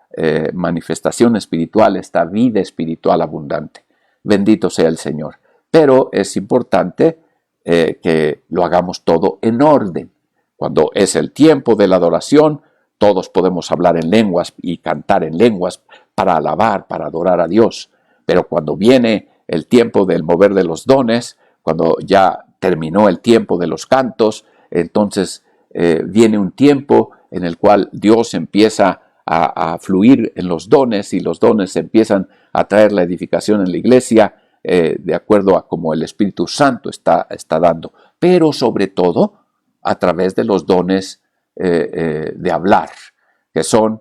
Speaker 1: manifestación espiritual, esta vida espiritual abundante. Bendito sea el Señor. Pero es importante que lo hagamos todo en orden. Cuando es el tiempo de la adoración, todos podemos hablar en lenguas y cantar en lenguas para alabar, para adorar a Dios. Pero cuando viene el tiempo del mover de los dones, cuando ya terminó el tiempo de los cantos, entonces viene un tiempo en el cual Dios empieza a fluir en los dones, y los dones empiezan a traer la edificación en la iglesia de acuerdo a como el Espíritu Santo está dando. Pero sobre todo a través de los dones de hablar, que son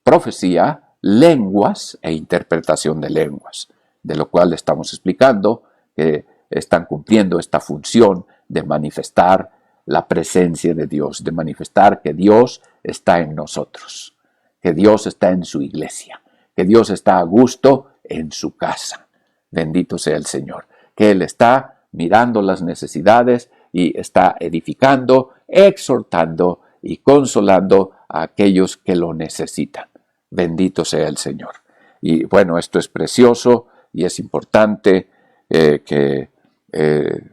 Speaker 1: profecía, lenguas e interpretación de lenguas, de lo cual estamos explicando que están cumpliendo esta función de manifestar la presencia de Dios, de manifestar que Dios está en nosotros, que Dios está en su iglesia, que Dios está a gusto en su casa. Bendito sea el Señor, que Él está mirando las necesidades y está edificando, exhortando y consolando a aquellos que lo necesitan. Bendito sea el Señor. Y bueno, esto es precioso y es importante que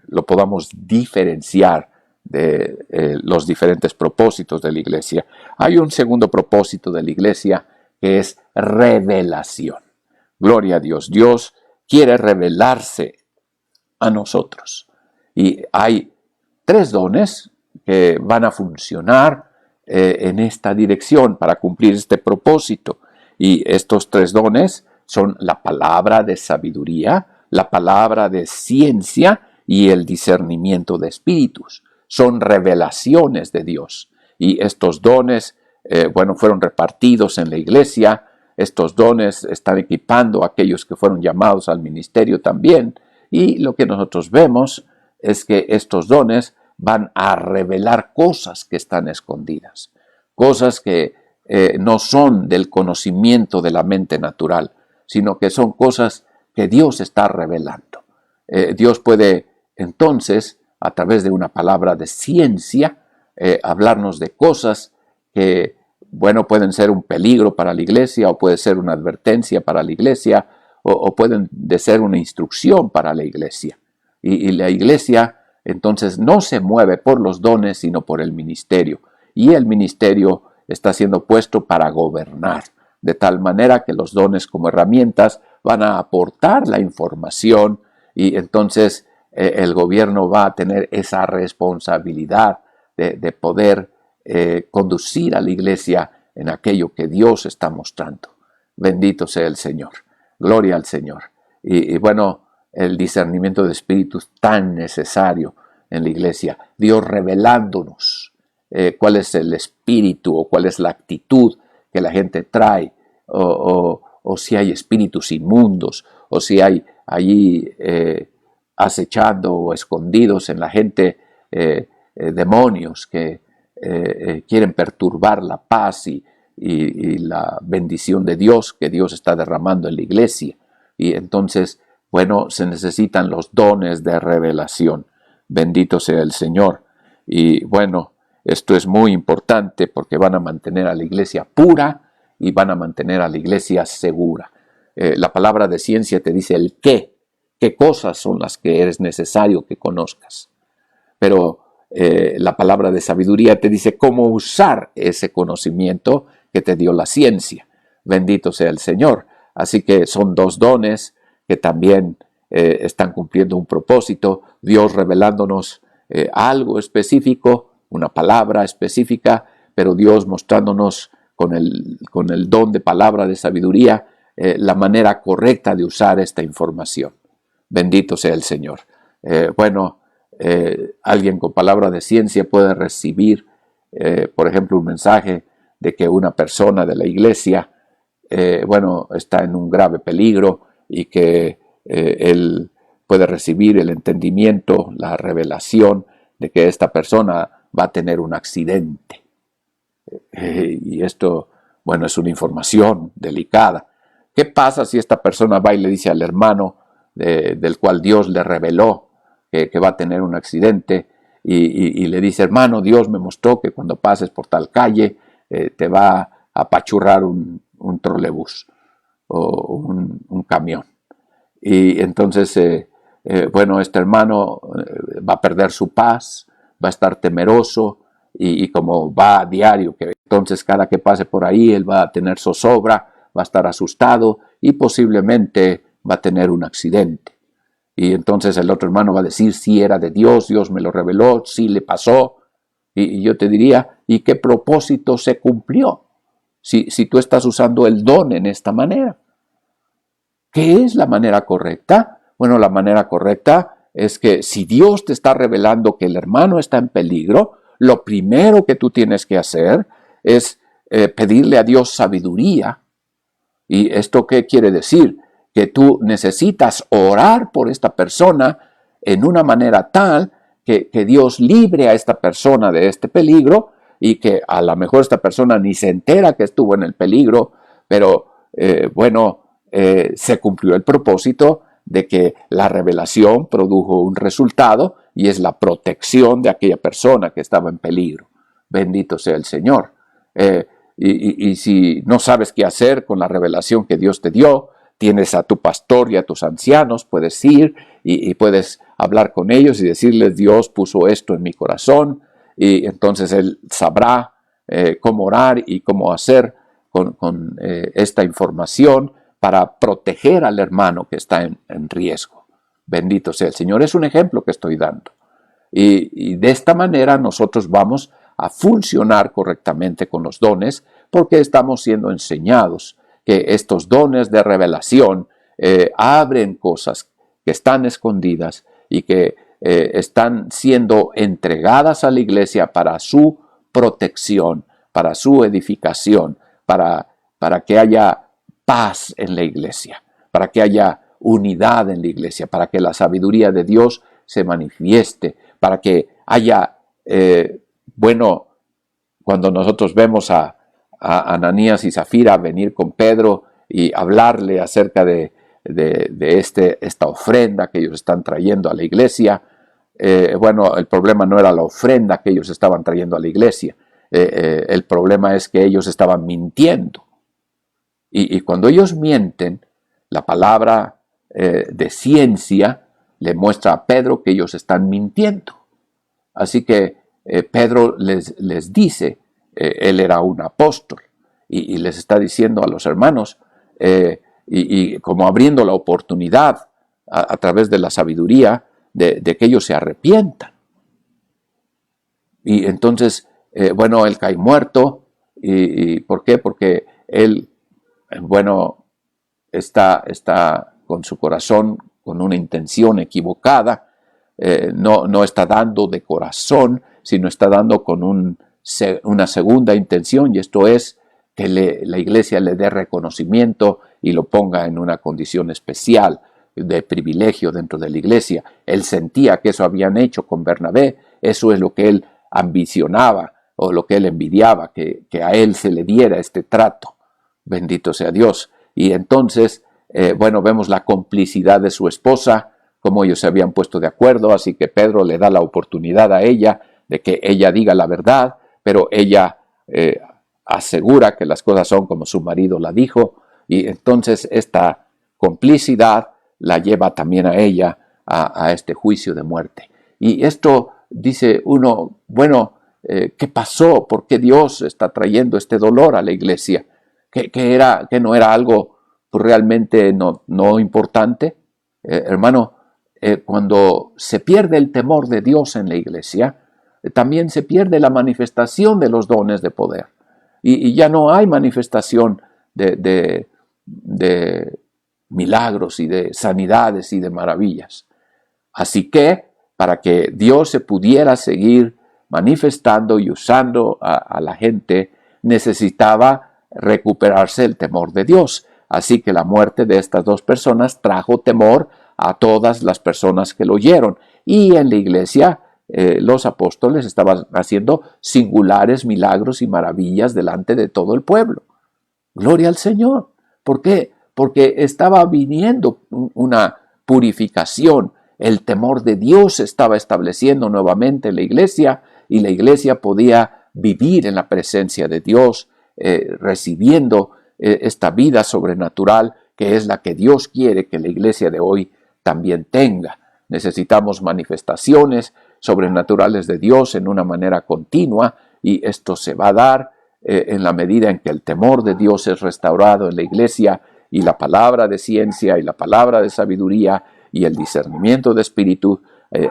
Speaker 1: lo podamos diferenciar de los diferentes propósitos de la iglesia. Hay un segundo propósito de la iglesia que es revelación. Gloria a Dios. Dios quiere revelarse a nosotros. Y hay 3 dones que van a funcionar en esta dirección para cumplir este propósito. Y estos 3 dones son la palabra de sabiduría, la palabra de ciencia y el discernimiento de espíritus. Son revelaciones de Dios. Y estos dones, fueron repartidos en la iglesia. Estos dones están equipando a aquellos que fueron llamados al ministerio también. Y lo que nosotros vemos es que estos dones van a revelar cosas que están escondidas, cosas que no son del conocimiento de la mente natural, sino que son cosas que Dios está revelando. Dios puede entonces, a través de una palabra de ciencia, hablarnos de cosas que, pueden ser un peligro para la iglesia, o puede ser una advertencia para la iglesia, o pueden ser una instrucción para la iglesia. Y la iglesia entonces no se mueve por los dones, sino por el ministerio. Y el ministerio está siendo puesto para gobernar, de tal manera que los dones como herramientas van a aportar la información, y entonces el gobierno va a tener esa responsabilidad de poder conducir a la iglesia en aquello que Dios está mostrando. Bendito sea el Señor. Gloria al Señor. Y el discernimiento de espíritus tan necesario en la iglesia. Dios revelándonos cuál es el espíritu o cuál es la actitud que la gente trae, o si hay espíritus inmundos, o si hay allí acechando o escondidos en la gente demonios que quieren perturbar la paz y la bendición de Dios que Dios está derramando en la iglesia. Y entonces, se necesitan los dones de revelación. Bendito sea el Señor. Y esto es muy importante porque van a mantener a la iglesia pura y van a mantener a la iglesia segura. La palabra de ciencia te dice el qué cosas son las que es necesario que conozcas. Pero la palabra de sabiduría te dice cómo usar ese conocimiento que te dio la ciencia. Bendito sea el Señor. Así que son dos dones que también están cumpliendo un propósito. Dios revelándonos algo específico, una palabra específica, pero Dios mostrándonos con el don de palabra de sabiduría la manera correcta de usar esta información. Bendito sea el Señor. Alguien con palabra de ciencia puede recibir, por ejemplo, un mensaje de que una persona de la iglesia, está en un grave peligro y que él puede recibir el entendimiento, la revelación de que esta persona va a tener un accidente. Y esto, es una información delicada. ¿Qué pasa si esta persona va y le dice al hermano del cual Dios le reveló que va a tener un accidente y le dice, hermano, Dios me mostró que cuando pases por tal calle te va a apachurrar un trolebús o un camión? Y entonces, este hermano va a perder su paz, va a estar temeroso y como va a diario, entonces cada que pase por ahí él va a tener zozobra, va a estar asustado y posiblemente va a tener un accidente. Y entonces el otro hermano va a decir, sí era de Dios, Dios me lo reveló, sí le pasó. Y yo te diría, ¿y qué propósito se cumplió? Si tú estás usando el don en esta manera. ¿Qué es la manera correcta? Bueno, la manera correcta es que si Dios te está revelando que el hermano está en peligro, lo primero que tú tienes que hacer es pedirle a Dios sabiduría. ¿Y esto qué quiere decir? Que tú necesitas orar por esta persona en una manera tal que Dios libre a esta persona de este peligro y que a lo mejor esta persona ni se entera que estuvo en el peligro, pero se cumplió el propósito de que la revelación produjo un resultado y es la protección de aquella persona que estaba en peligro. Bendito sea el Señor. Y si no sabes qué hacer con la revelación que Dios te dio, tienes a tu pastor y a tus ancianos, puedes ir y puedes hablar con ellos y decirles, Dios puso esto en mi corazón, y entonces Él sabrá cómo orar y cómo hacer con esta información para proteger al hermano que está en riesgo. Bendito sea el Señor. Es un ejemplo que estoy dando. Y de esta manera nosotros vamos a funcionar correctamente con los dones porque estamos siendo enseñados que estos dones de revelación abren cosas que están escondidas y que están siendo entregadas a la iglesia para su protección, para su edificación, para que haya paz en la iglesia, para que haya unidad en la iglesia, para que la sabiduría de Dios se manifieste, para que haya, cuando nosotros vemos a Ananías y Zafira venir con Pedro y hablarle acerca de esta ofrenda que ellos están trayendo a la iglesia, el problema no era la ofrenda que ellos estaban trayendo a la iglesia, el problema es que ellos estaban mintiendo. Y cuando ellos mienten, la palabra de ciencia le muestra a Pedro que ellos están mintiendo. Así que Pedro les dice, él era un apóstol, y les está diciendo a los hermanos, y como abriendo la oportunidad a través de la sabiduría de que ellos se arrepientan. Y entonces, él cae muerto. ¿Y por qué? Porque él, está con su corazón con una intención equivocada, no está dando de corazón, sino está dando con una segunda intención, y esto es que la iglesia le dé reconocimiento y lo ponga en una condición especial de privilegio dentro de la iglesia. Él sentía que eso habían hecho con Bernabé, eso es lo que él ambicionaba o lo que él envidiaba, que a él se le diera este trato. Bendito sea Dios. Y entonces, vemos la complicidad de su esposa, cómo ellos se habían puesto de acuerdo, así que Pedro le da la oportunidad a ella de que ella diga la verdad, pero ella asegura que las cosas son como su marido la dijo, y entonces esta complicidad la lleva también a ella a este juicio de muerte. Y esto dice uno, bueno, ¿qué pasó? ¿Por qué Dios está trayendo este dolor a la iglesia? ¿Que no era algo realmente no importante? Hermano, cuando se pierde el temor de Dios en la iglesia, también se pierde la manifestación de los dones de poder. Y ya no hay manifestación de milagros y de sanidades y de maravillas. Así que, para que Dios se pudiera seguir manifestando y usando a la gente, necesitaba recuperarse el temor de Dios. Así que la muerte de estas dos personas trajo temor a todas las personas que lo oyeron. Y en la iglesia, los apóstoles estaban haciendo singulares milagros y maravillas delante de todo el pueblo. Gloria al Señor. ¿Por qué? Porque estaba viniendo una purificación. El temor de Dios se estaba estableciendo nuevamente en la iglesia, y la iglesia podía vivir en la presencia de Dios, recibiendo esta vida sobrenatural que es la que Dios quiere que la iglesia de hoy también tenga. Necesitamos manifestaciones sobrenaturales de Dios en una manera continua, y esto se va a dar en la medida en que el temor de Dios es restaurado en la iglesia, y la palabra de ciencia y la palabra de sabiduría y el discernimiento de espíritu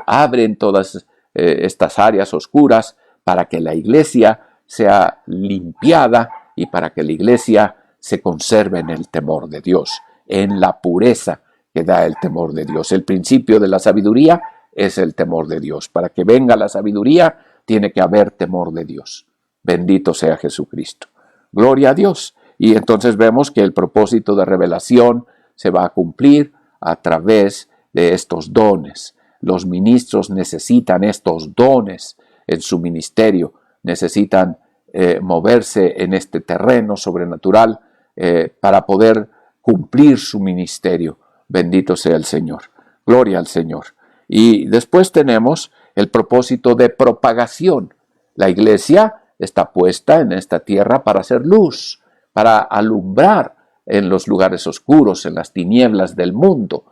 Speaker 1: abren todas estas áreas oscuras para que la iglesia sea limpiada y para que la iglesia se conserve en el temor de Dios, en la pureza que da el temor de Dios. El principio de la sabiduría es el temor de Dios. Para que venga la sabiduría, tiene que haber temor de Dios. Bendito sea Jesucristo. Gloria a Dios. Y entonces vemos que el propósito de revelación se va a cumplir a través de estos dones. Los ministros necesitan estos dones en su ministerio, necesitan moverse en este terreno sobrenatural para poder cumplir su ministerio. Bendito sea el Señor. Gloria al Señor. Y después tenemos el propósito de propagación. La iglesia está puesta en esta tierra para hacer luz, para alumbrar en los lugares oscuros, en las tinieblas del mundo.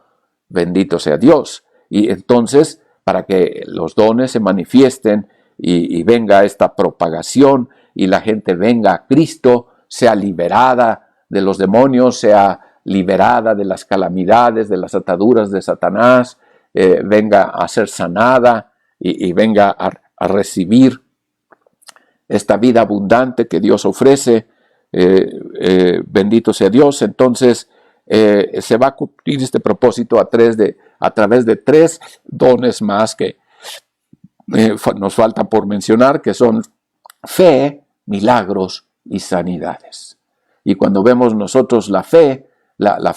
Speaker 1: Bendito sea Dios. Y entonces, para que los dones se manifiesten y venga esta propagación y la gente venga a Cristo, sea liberada de los demonios, sea liberada de las calamidades, de las ataduras de Satanás, venga a ser sanada y venga a recibir esta vida abundante que Dios ofrece. Bendito sea Dios. Entonces se va a cumplir este propósito a través de tres dones más que nos falta por mencionar, que son fe, milagros y sanidades. Y cuando vemos nosotros la fe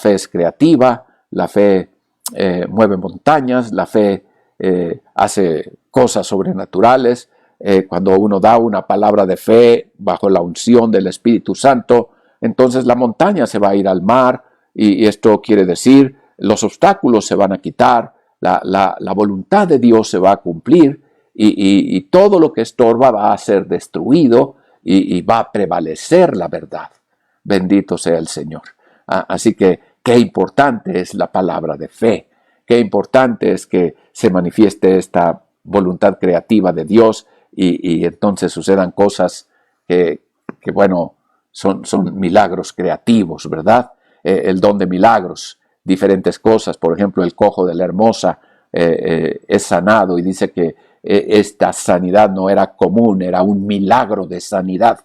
Speaker 1: es creativa, la fe mueve montañas, la fe hace cosas sobrenaturales. Cuando uno da una palabra de fe bajo la unción del Espíritu Santo, entonces la montaña se va a ir al mar, y esto quiere decir los obstáculos se van a quitar, la voluntad de Dios se va a cumplir, y todo lo que estorba va a ser destruido, y va a prevalecer la verdad. Bendito sea el Señor. Así que qué importante es la palabra de fe, qué importante es que se manifieste esta voluntad creativa de Dios, y entonces sucedan cosas que bueno, son milagros creativos, ¿verdad? El don de milagros, diferentes cosas. Por ejemplo, el cojo de la Hermosa es sanado, y dice que esta sanidad no era común, era un milagro de sanidad.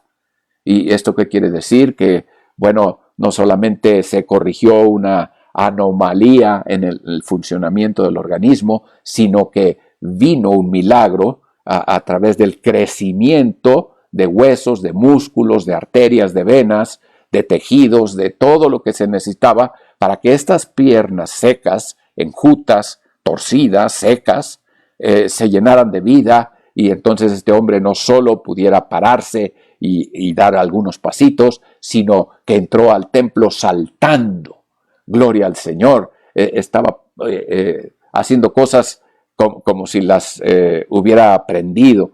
Speaker 1: ¿Y esto qué quiere decir? Que, bueno, no solamente se corrigió una anomalía en el funcionamiento del organismo, sino que vino un milagro a través del crecimiento de huesos, de músculos, de arterias, de venas, de tejidos, de todo lo que se necesitaba para que estas piernas secas, enjutas, torcidas, secas, se llenaran de vida, y entonces este hombre no solo pudiera pararse y dar algunos pasitos, sino que entró al templo saltando. Gloria al Señor. Estaba haciendo cosas como si las hubiera aprendido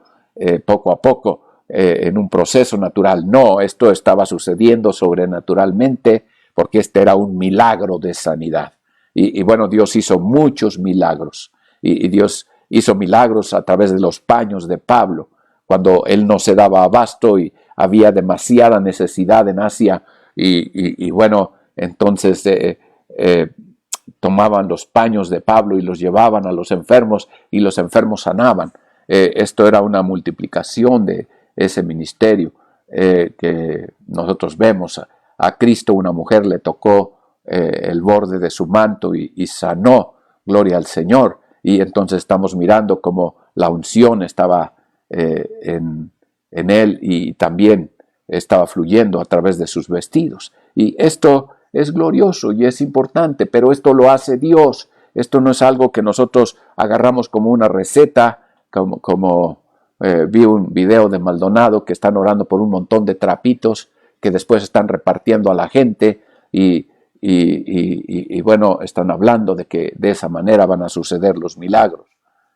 Speaker 1: poco a poco en un proceso natural. No, esto estaba sucediendo sobrenaturalmente, porque este era un milagro de sanidad. Y bueno, Dios hizo muchos milagros, y Dios hizo milagros a través de los paños de Pablo, cuando él no se daba abasto y había demasiada necesidad en Asia, y bueno, entonces tomaban los paños de Pablo y los llevaban a los enfermos y los enfermos sanaban. Esto era una multiplicación de ese ministerio que nosotros vemos. A Cristo una mujer le tocó el borde de su manto y sanó, gloria al Señor. Y entonces estamos mirando cómo la unción estaba en él y también estaba fluyendo a través de sus vestidos. Y esto es glorioso y es importante, pero esto lo hace Dios. Esto no es algo que nosotros agarramos como una receta, como vi un video de Maldonado que están orando por un montón de trapitos que después están repartiendo a la gente y bueno, están hablando de que de esa manera van a suceder los milagros.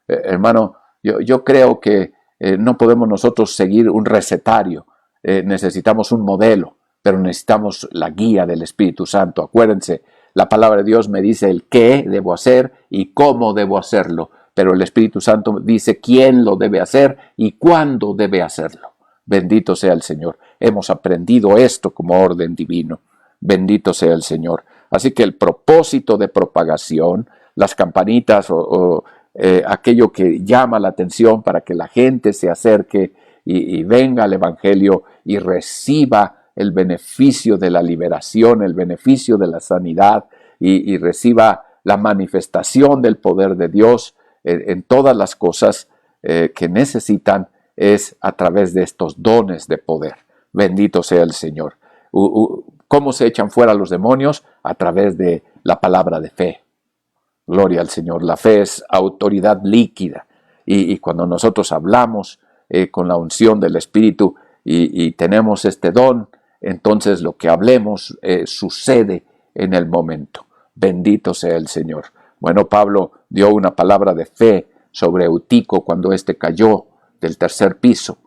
Speaker 1: Hermano, yo creo que no podemos nosotros seguir un recetario. Necesitamos un modelo, pero necesitamos la guía del Espíritu Santo. Acuérdense, la palabra de Dios me dice el qué debo hacer y cómo debo hacerlo, pero el Espíritu Santo dice quién lo debe hacer y cuándo debe hacerlo. Bendito sea el Señor. Hemos aprendido esto como orden divino. Bendito sea el Señor. Así que el propósito de propagación, las campanitas aquello que llama la atención para que la gente se acerque y venga al Evangelio y reciba el beneficio de la liberación, el beneficio de la sanidad y reciba la manifestación del poder de Dios en todas las cosas que necesitan, es a través de estos dones de poder. Bendito sea el Señor. ¿Cómo se echan fuera los demonios? A través de la palabra de fe. Gloria al Señor. La fe es autoridad líquida. Y cuando nosotros hablamos con la unción del Espíritu y tenemos este don, entonces lo que hablemos sucede en el momento. Bendito sea el Señor. Bueno, Pablo dio una palabra de fe sobre Eutico cuando éste cayó del tercer piso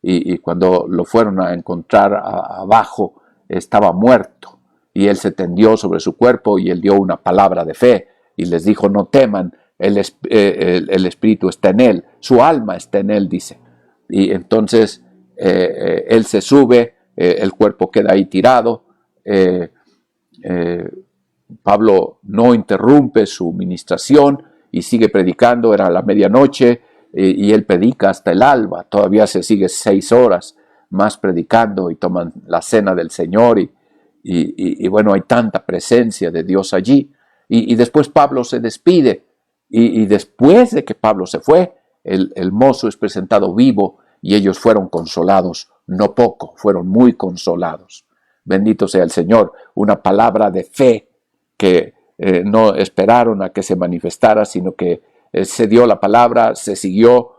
Speaker 1: y cuando lo fueron a encontrar abajo estaba muerto y él se tendió sobre su cuerpo y él dio una palabra de fe y les dijo: no teman, el Espíritu está en él, su alma está en él, dice. Y entonces él se sube, el cuerpo queda ahí tirado. Pablo no interrumpe su ministración y sigue predicando. Era la medianoche y él predica hasta el alba. Todavía se sigue 6 horas más predicando y toman la cena del Señor y bueno, hay tanta presencia de Dios allí. Y después Pablo se despide y después de que Pablo se fue, el mozo es presentado vivo y ellos fueron consolados, no poco, fueron muy consolados. Bendito sea el Señor. Una palabra de fe que no esperaron a que se manifestara, sino que se dio la palabra, se siguió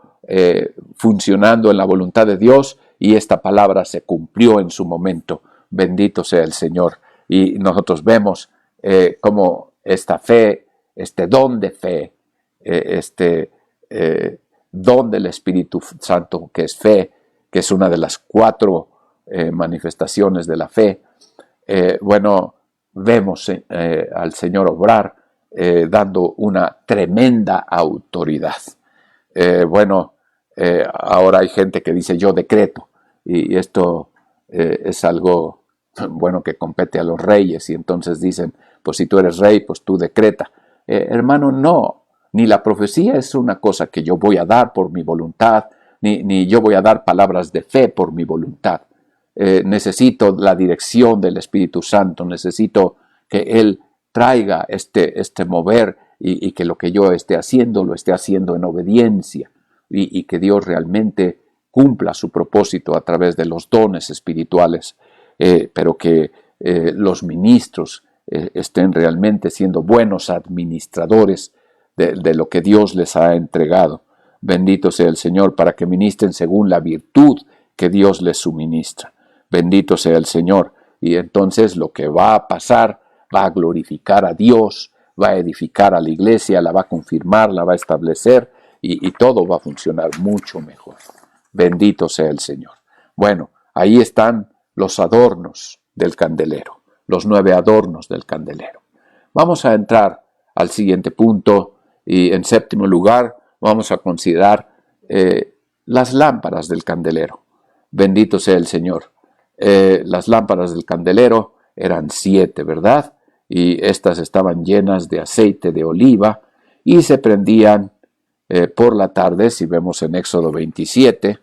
Speaker 1: funcionando en la voluntad de Dios y esta palabra se cumplió en su momento. Bendito sea el Señor. Y nosotros vemos cómo esta fe, este don de fe, don del Espíritu Santo, que es fe, que es una de las 4 manifestaciones de la fe, bueno, vemos al Señor obrar dando una tremenda autoridad. Bueno, ahora hay gente que dice yo decreto y esto es algo bueno que compete a los reyes y entonces dicen, pues si tú eres rey, pues tú decreta. Hermano, no, ni la profecía es una cosa que yo voy a dar por mi voluntad, ni yo voy a dar palabras de fe por mi voluntad. Necesito la dirección del Espíritu Santo, necesito que Él traiga este mover y que lo que yo esté haciendo, lo esté haciendo en obediencia y que Dios realmente cumpla su propósito a través de los dones espirituales, pero que los ministros estén realmente siendo buenos administradores de lo que Dios les ha entregado. Bendito sea el Señor para que ministren según la virtud que Dios les suministra. Bendito sea el Señor. Y entonces lo que va a pasar va a glorificar a Dios, va a edificar a la iglesia, la va a confirmar, la va a establecer y todo va a funcionar mucho mejor. Bendito sea el Señor. Bueno, ahí están los adornos del candelero, los 9 adornos del candelero. Vamos a entrar al siguiente punto y en séptimo lugar vamos a considerar las lámparas del candelero. Bendito sea el Señor. Las lámparas del candelero eran 7, ¿verdad? Y estas estaban llenas de aceite de oliva y se prendían por la tarde, si vemos en Éxodo 27.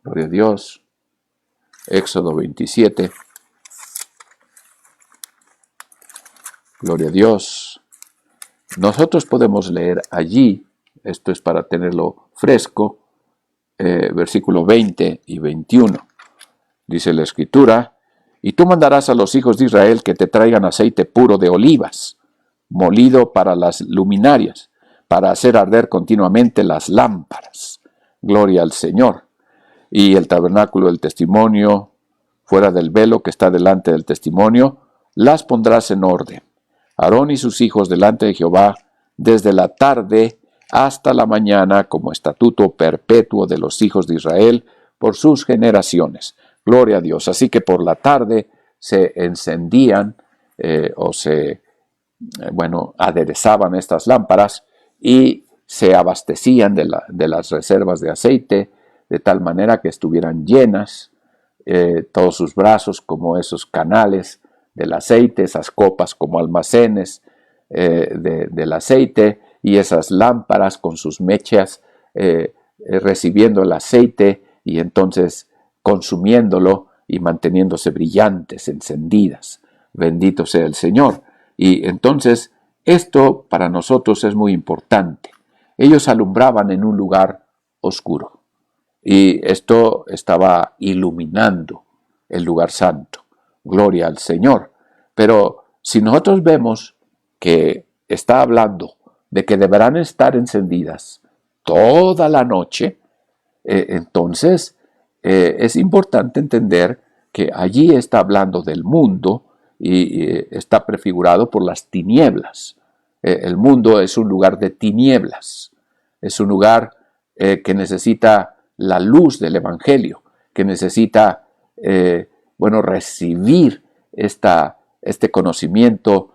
Speaker 1: Gloria a Dios. Éxodo 27. Gloria a Dios. Nosotros podemos leer allí, esto es para tenerlo fresco, versículo 20 y 21. Dice la Escritura: y tú mandarás a los hijos de Israel que te traigan aceite puro de olivas, molido para las luminarias, para hacer arder continuamente las lámparas. Gloria al Señor. Y el tabernáculo del testimonio, fuera del velo que está delante del testimonio, las pondrás en orden. Aarón y sus hijos delante de Jehová, desde la tarde hasta la mañana, como estatuto perpetuo de los hijos de Israel, por sus generaciones. Gloria a Dios. Así que por la tarde se encendían aderezaban estas lámparas y se abastecían de las reservas de aceite, de tal manera que estuvieran llenas todos sus brazos como esos canales del aceite, esas copas como almacenes del aceite, y esas lámparas con sus mechas recibiendo el aceite y entonces consumiéndolo y manteniéndose brillantes, encendidas. Bendito sea el Señor. Y entonces esto para nosotros es muy importante. Ellos alumbraban en un lugar oscuro y esto estaba iluminando el lugar santo. Gloria al Señor. Pero si nosotros vemos que está hablando de que deberán estar encendidas toda la noche, entonces es importante entender que allí está hablando del mundo y está prefigurado por las tinieblas. El mundo es un lugar de tinieblas, es un lugar que necesita la luz del Evangelio, que necesita recibir este conocimiento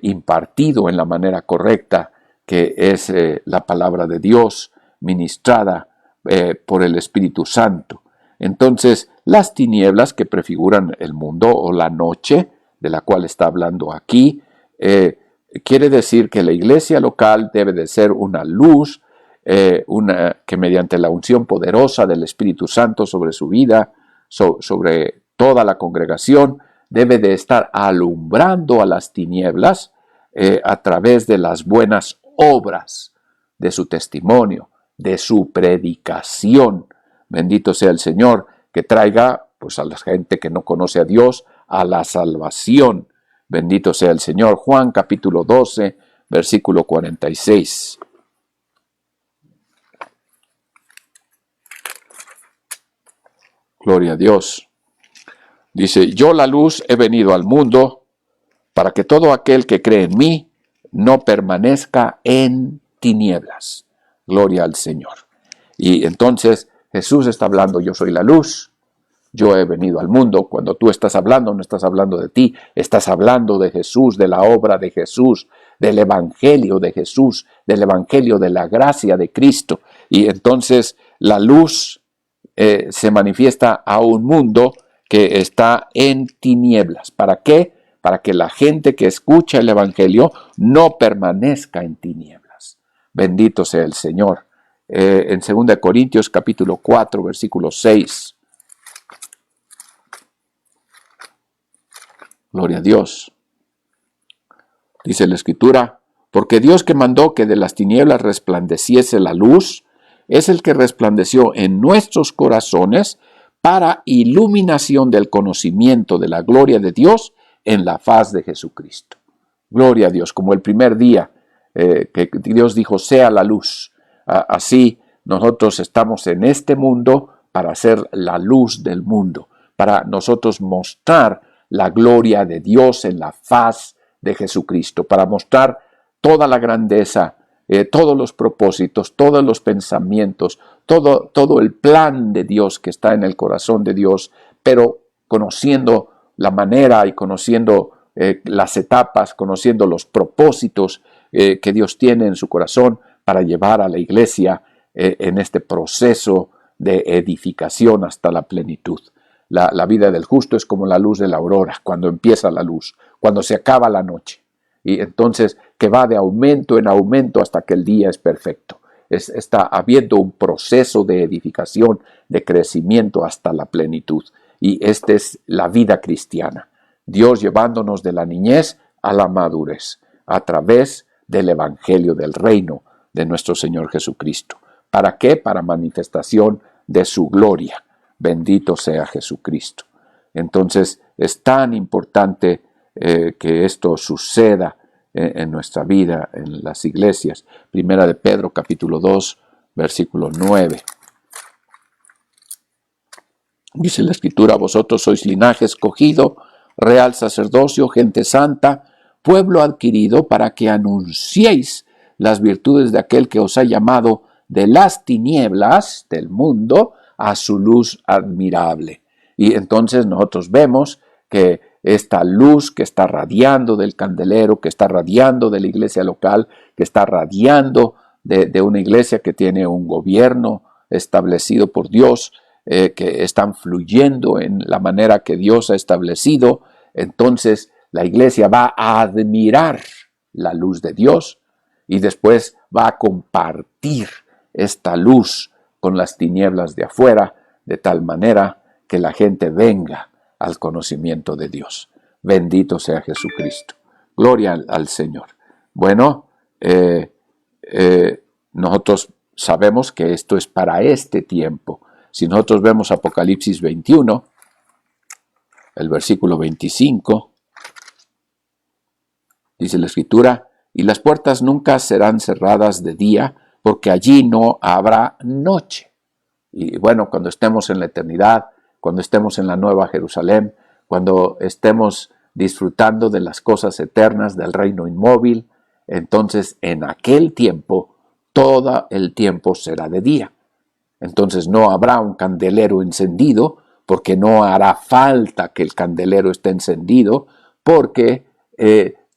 Speaker 1: impartido en la manera correcta, que es la palabra de Dios ministrada por el Espíritu Santo. Entonces, las tinieblas que prefiguran el mundo o la noche, de la cual está hablando aquí, quiere decir que la iglesia local debe de ser una luz, que mediante la unción poderosa del Espíritu Santo sobre su vida, sobre toda la congregación, debe de estar alumbrando a las tinieblas a través de las buenas obras, de su testimonio, de su predicación. Bendito sea el Señor, que traiga pues a la gente que no conoce a Dios a la salvación. Bendito sea el Señor. Juan capítulo 12, versículo 46. Gloria a Dios. Dice: yo la luz he venido al mundo para que todo aquel que cree en mí no permanezca en tinieblas. Gloria al Señor. Y entonces Jesús está hablando: yo soy la luz, yo he venido al mundo. Cuando tú estás hablando, no estás hablando de ti, estás hablando de Jesús, de la obra de Jesús, del Evangelio de Jesús, del Evangelio de la gracia de Cristo. Y entonces la luz se manifiesta a un mundo que está en tinieblas. ¿Para qué? Para que la gente que escucha el Evangelio no permanezca en tinieblas. Bendito sea el Señor. En 2 Corintios capítulo 4, versículo 6. Gloria a Dios. Dice la Escritura: porque Dios, que mandó que de las tinieblas resplandeciese la luz, es el que resplandeció en nuestros corazones para iluminación del conocimiento de la gloria de Dios en la faz de Jesucristo. Gloria a Dios, como el primer día que Dios dijo: sea la luz. Así nosotros estamos en este mundo para ser la luz del mundo, para nosotros mostrar la gloria de Dios en la faz de Jesucristo, para mostrar toda la grandeza, todos los propósitos, todos los pensamientos, todo el plan de Dios que está en el corazón de Dios, pero conociendo la manera y conociendo las etapas, conociendo los propósitos que Dios tiene en su corazón para llevar a la iglesia en este proceso de edificación hasta la plenitud. La vida del justo es como la luz de la aurora, cuando empieza la luz, cuando se acaba la noche. Y entonces que va de aumento en aumento hasta que el día es perfecto. Está habiendo un proceso de edificación, de crecimiento hasta la plenitud. Y esta es la vida cristiana. Dios llevándonos de la niñez a la madurez, a través del evangelio del reino de nuestro Señor Jesucristo. ¿Para qué? Para manifestación de su gloria. Bendito sea Jesucristo. Entonces es tan importante que esto suceda en nuestra vida, en las iglesias. Primera de Pedro, capítulo 2, versículo 9. Dice la Escritura: vosotros sois linaje escogido, real sacerdocio, gente santa, pueblo adquirido, para que anunciéis las virtudes de aquel que os ha llamado de las tinieblas del mundo a su luz admirable. Y entonces nosotros vemos que esta luz que está radiando del candelero, que está radiando de la iglesia local, que está radiando de una iglesia que tiene un gobierno establecido por Dios, que están fluyendo en la manera que Dios ha establecido, entonces la iglesia va a admirar la luz de Dios y después va a compartir esta luz con las tinieblas de afuera, de tal manera que la gente venga al conocimiento de Dios. Bendito sea Jesucristo. Gloria al Señor. Bueno, nosotros sabemos que esto es para este tiempo. Si nosotros vemos Apocalipsis 21, el versículo 25, dice la Escritura: y las puertas nunca serán cerradas de día, porque allí no habrá noche. Y bueno, cuando estemos en la eternidad, cuando estemos en la Nueva Jerusalén, cuando estemos disfrutando de las cosas eternas del reino inmóvil, entonces en aquel tiempo, todo el tiempo será de día. Entonces no habrá un candelero encendido, porque no hará falta que el candelero esté encendido, porque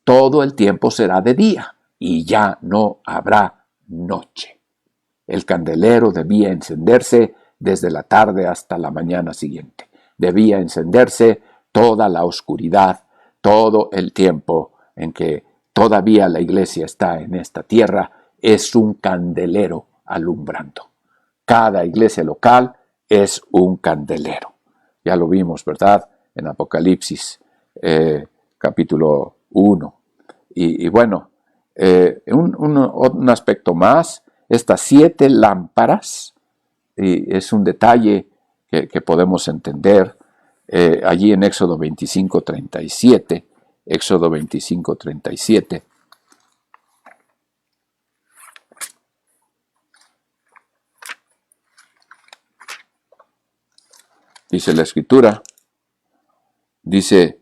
Speaker 1: todo el tiempo será de día y ya no habrá noche. El candelero debía encenderse desde la tarde hasta la mañana siguiente. Debía encenderse toda la oscuridad, todo el tiempo en que todavía la iglesia está en esta tierra, es un candelero alumbrando. Cada iglesia local es un candelero. Ya lo vimos, ¿verdad? En Apocalipsis capítulo 1. Y bueno, un aspecto más, estas 7 lámparas, y es un detalle que podemos entender allí en Éxodo 25:37, Éxodo 25:37. Dice la Escritura, dice: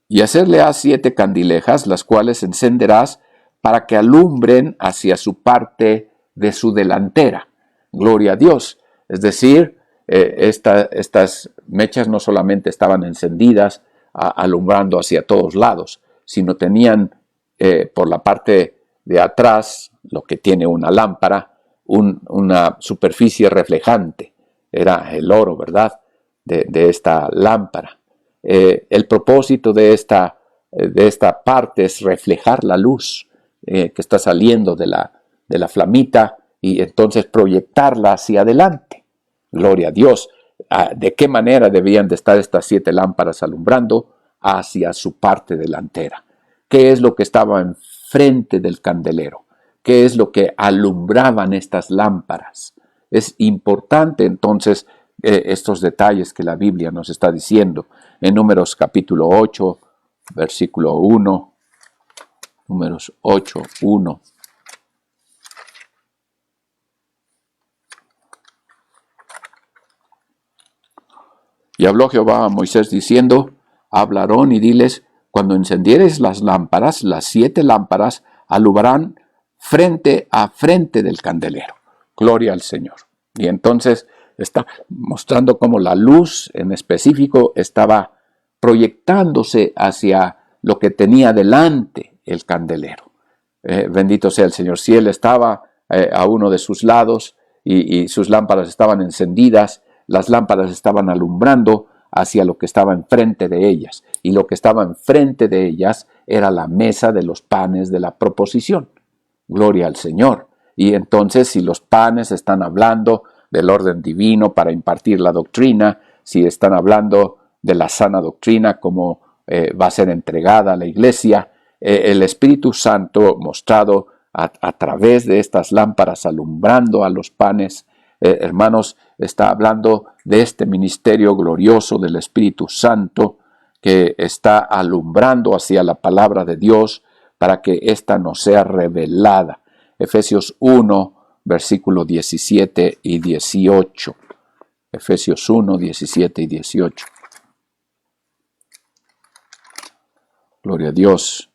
Speaker 1: y hacerle a 7 candilejas, las cuales encenderás para que alumbren hacia su parte de su delantera. Gloria a Dios. Es decir, estas mechas no solamente estaban encendidas alumbrando hacia todos lados, sino tenían por la parte de atrás, lo que tiene una lámpara, una superficie reflejante. Era el oro, ¿verdad?, de esta lámpara. El propósito de esta parte es reflejar la luz que está saliendo de la flamita y entonces proyectarla hacia adelante. Gloria a Dios. ¿De qué manera debían de estar estas 7 lámparas alumbrando? Hacia su parte delantera. ¿Qué es lo que estaba enfrente del candelero? ¿Qué es lo que alumbraban estas lámparas? Es importante entonces estos detalles que la Biblia nos está diciendo. En Números capítulo 8, versículo 1, Números 8, 1. Y habló Jehová a Moisés diciendo: habla Aarón y diles: cuando encendiereis las lámparas, las 7 lámparas alumbrarán frente a frente del candelero. Gloria al Señor. Y entonces está mostrando cómo la luz en específico estaba proyectándose hacia lo que tenía delante el candelero. Bendito sea el Señor. Si Él estaba a uno de sus lados y sus lámparas estaban encendidas, las lámparas estaban alumbrando hacia lo que estaba enfrente de ellas. Y lo que estaba enfrente de ellas era la mesa de los panes de la proposición. Gloria al Señor. Y entonces, si los panes están hablando del orden divino para impartir la doctrina, si están hablando de la sana doctrina, como va a ser entregada a la iglesia, el Espíritu Santo mostrado a través de estas lámparas alumbrando a los panes, hermanos, está hablando de este ministerio glorioso del Espíritu Santo que está alumbrando hacia la palabra de Dios para que ésta nos sea revelada. Efesios 1, versículos 17 y 18. Efesios 1, 17 y 18. Gloria a Dios.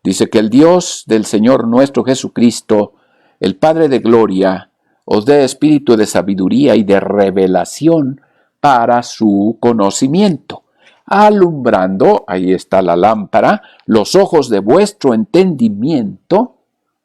Speaker 1: Dice que el Dios del Señor nuestro Jesucristo, el Padre de gloria, os dé espíritu de sabiduría y de revelación para su conocimiento, alumbrando, ahí está la lámpara, los ojos de vuestro entendimiento,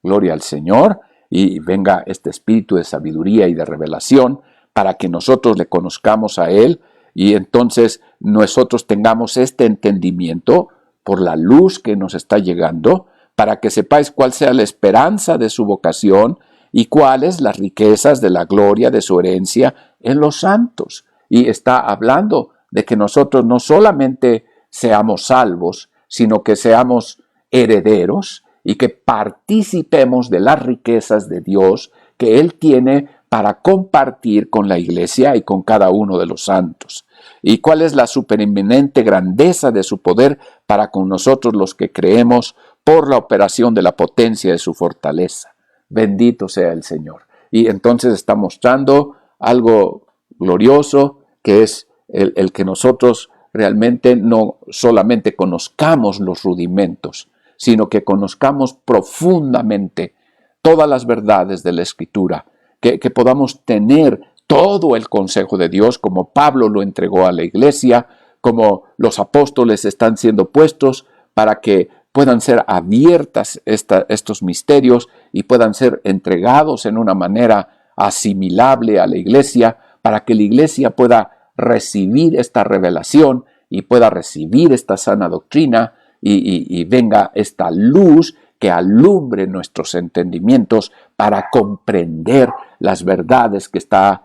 Speaker 1: gloria al Señor, y venga este espíritu de sabiduría y de revelación para que nosotros le conozcamos a Él y entonces nosotros tengamos este entendimiento por la luz que nos está llegando, para que sepáis cuál sea la esperanza de su vocación y cuáles las riquezas de la gloria de su herencia en los santos. Y está hablando de que nosotros no solamente seamos salvos, sino que seamos herederos y que participemos de las riquezas de Dios que Él tiene para compartir con la iglesia y con cada uno de los santos. ¿Y cuál es la supereminente grandeza de su poder para con nosotros los que creemos por la operación de la potencia de su fortaleza? Bendito sea el Señor. Y entonces está mostrando algo glorioso, que es el que nosotros realmente no solamente conozcamos los rudimentos, sino que conozcamos profundamente todas las verdades de la Escritura, que podamos tener todo el consejo de Dios, como Pablo lo entregó a la iglesia, como los apóstoles están siendo puestos para que puedan ser abiertas estos misterios y puedan ser entregados en una manera asimilable a la iglesia, para que la iglesia pueda recibir esta revelación y pueda recibir esta sana doctrina y venga esta luz que alumbre nuestros entendimientos para comprender las verdades que está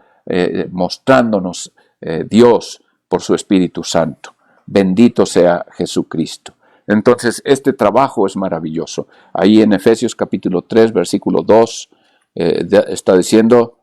Speaker 1: mostrándonos Dios por su Espíritu Santo. Bendito sea Jesucristo. Entonces, este trabajo es maravilloso. Ahí en Efesios capítulo 3, versículo 2, está diciendo: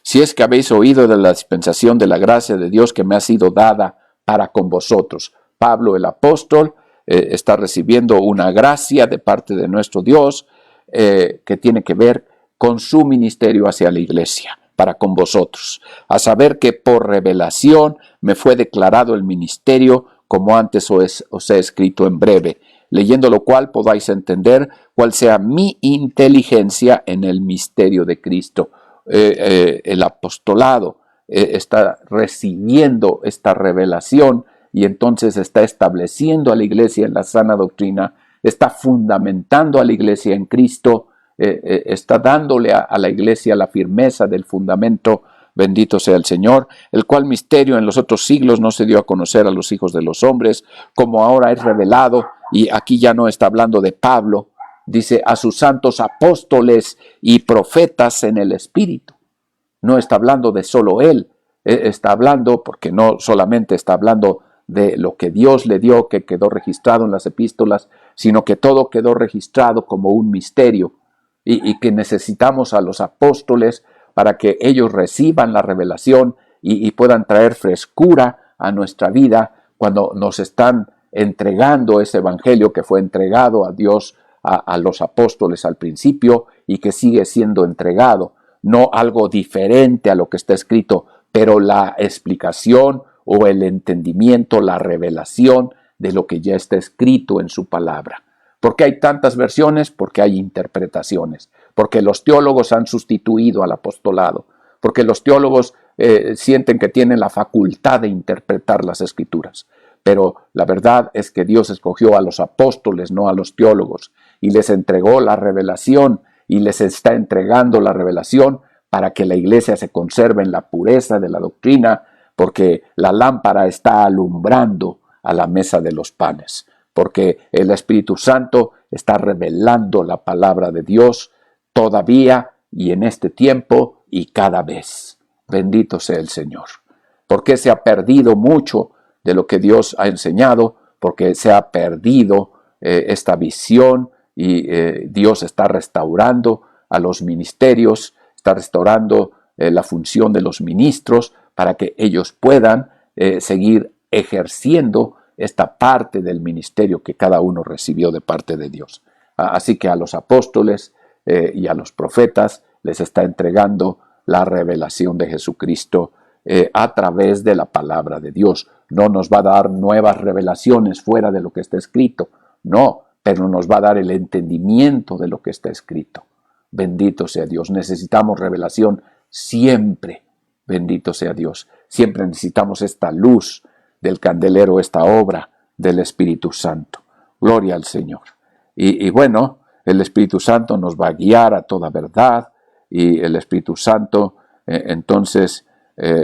Speaker 1: si es que habéis oído de la dispensación de la gracia de Dios que me ha sido dada para con vosotros. Pablo el apóstol está recibiendo una gracia de parte de nuestro Dios que tiene que ver con su ministerio hacia la iglesia, para con vosotros, a saber que por revelación me fue declarado el ministerio, como antes os he escrito en breve, leyendo lo cual podáis entender cuál sea mi inteligencia en el misterio de Cristo. El apostolado está recibiendo esta revelación y entonces está estableciendo a la iglesia en la sana doctrina, está fundamentando a la iglesia en Cristo, está dándole a la iglesia la firmeza del fundamento. Bendito sea el Señor, el cual misterio en los otros siglos no se dio a conocer a los hijos de los hombres, como ahora es revelado. Y aquí ya no está hablando de Pablo, dice a sus santos apóstoles y profetas en el Espíritu. No está hablando de solo él, está hablando, porque no solamente está hablando de lo que Dios le dio, que quedó registrado en las epístolas, sino que todo quedó registrado como un misterio y que necesitamos a los apóstoles para que ellos reciban la revelación y puedan traer frescura a nuestra vida cuando nos están entregando ese evangelio que fue entregado a Dios, a los apóstoles al principio y que sigue siendo entregado. No algo diferente a lo que está escrito, pero la explicación o el entendimiento, la revelación de lo que ya está escrito en su palabra. ¿Por qué hay tantas versiones? Porque hay interpretaciones, porque los teólogos han sustituido al apostolado, porque los teólogos sienten que tienen la facultad de interpretar las escrituras. pero la verdad es que Dios escogió a los apóstoles, no a los teólogos, y les entregó la revelación y les está entregando la revelación para que la iglesia se conserve en la pureza de la doctrina, porque la lámpara está alumbrando a la mesa de los panes, porque el Espíritu Santo está revelando la palabra de Dios todavía y en este tiempo y cada vez. Bendito sea el Señor. ¿Por qué se ha perdido mucho de lo que Dios ha enseñado? Porque se ha perdido esta visión y Dios está restaurando a los ministerios, está restaurando la función de los ministros para que ellos puedan seguir ejerciendo esta parte del ministerio que cada uno recibió de parte de Dios. Así que a los apóstoles y a los profetas les está entregando la revelación de Jesucristo a través de la palabra de Dios. No nos va a dar nuevas revelaciones fuera de lo que está escrito, no, pero nos va a dar el entendimiento de lo que está escrito. Bendito sea Dios. Necesitamos revelación siempre. Bendito sea Dios. Siempre necesitamos esta luz del candelero, esta obra del Espíritu Santo. Gloria al Señor. Y bueno, el Espíritu Santo nos va a guiar a toda verdad y el Espíritu Santo entonces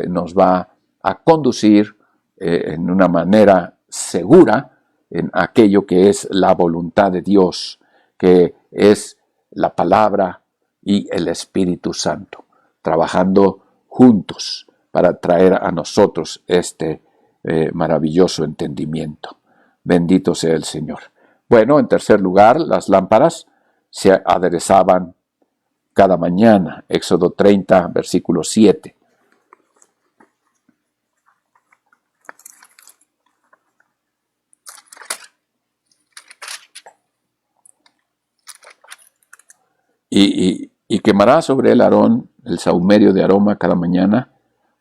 Speaker 1: nos va a conducir en una manera segura en aquello que es la voluntad de Dios, que es la palabra y el Espíritu Santo, trabajando juntos para traer a nosotros este maravilloso entendimiento. Bendito sea el Señor. Bueno, en tercer lugar, las lámparas se aderezaban cada mañana. Éxodo 30, versículo 7. Y quemará sobre el Aarón el sahumerio de aroma cada mañana.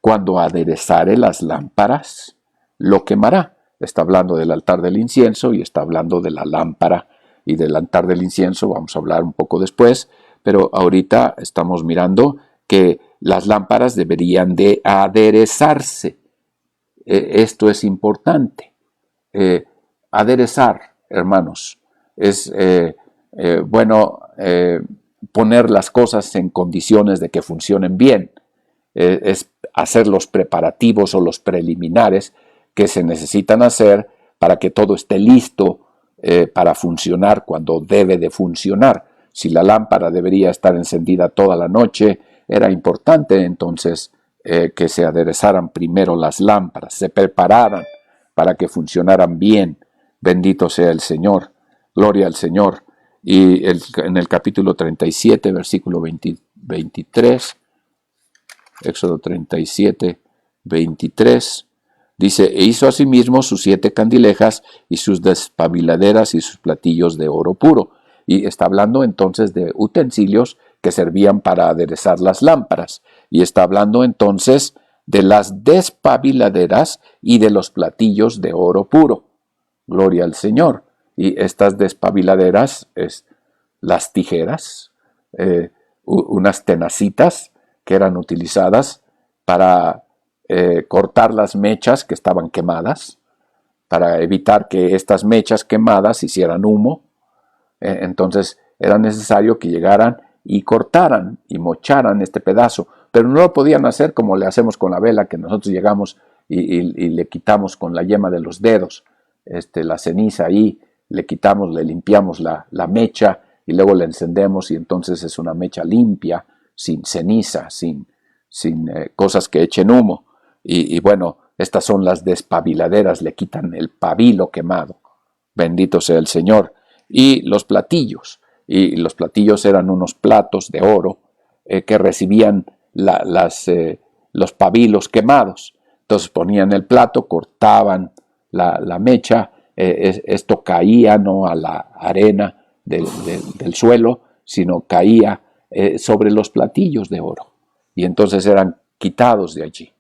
Speaker 1: Cuando aderezare las lámparas, lo quemará. Está hablando del altar del incienso y está hablando de la lámpara y del altar del incienso. Vamos a hablar un poco después, pero ahorita estamos mirando que las lámparas deberían de aderezarse. Esto es importante. Aderezar, hermanos, es bueno poner las cosas en condiciones de que funcionen bien. Es hacer los preparativos o los preliminares que se necesitan hacer para que todo esté listo para funcionar cuando debe de funcionar. Si la lámpara debería estar encendida toda la noche, era importante entonces que se aderezaran primero las lámparas, se prepararan para que funcionaran bien. Bendito sea el Señor, gloria al Señor. Y en el capítulo 37, versículo 23, Éxodo 37, 23, dice: e hizo asimismo sus 7 candilejas y sus despabiladeras y sus platillos de oro puro. Y está hablando entonces de utensilios que servían para aderezar las lámparas. Y está hablando entonces de las despabiladeras y de los platillos de oro puro. Gloria al Señor. Y estas despabiladeras es las tijeras, unas tenacitas que eran utilizadas para cortar las mechas que estaban quemadas, para evitar que estas mechas quemadas hicieran humo. Entonces era necesario que llegaran y cortaran y mocharan este pedazo, pero no lo podían hacer como le hacemos con la vela, que nosotros llegamos y le quitamos con la yema de los dedos la ceniza ahí, le quitamos, le limpiamos la mecha y luego la encendemos y entonces es una mecha limpia, sin ceniza, sin cosas que echen humo. Y bueno, estas son las despabiladeras, le quitan el pabilo quemado. Bendito sea el Señor. Y los platillos eran unos platos de oro que recibían los pabilos quemados. Entonces ponían el plato, cortaban la mecha, esto caía no a la arena del suelo, sino caía sobre los platillos de oro. Y entonces eran quitados de allí.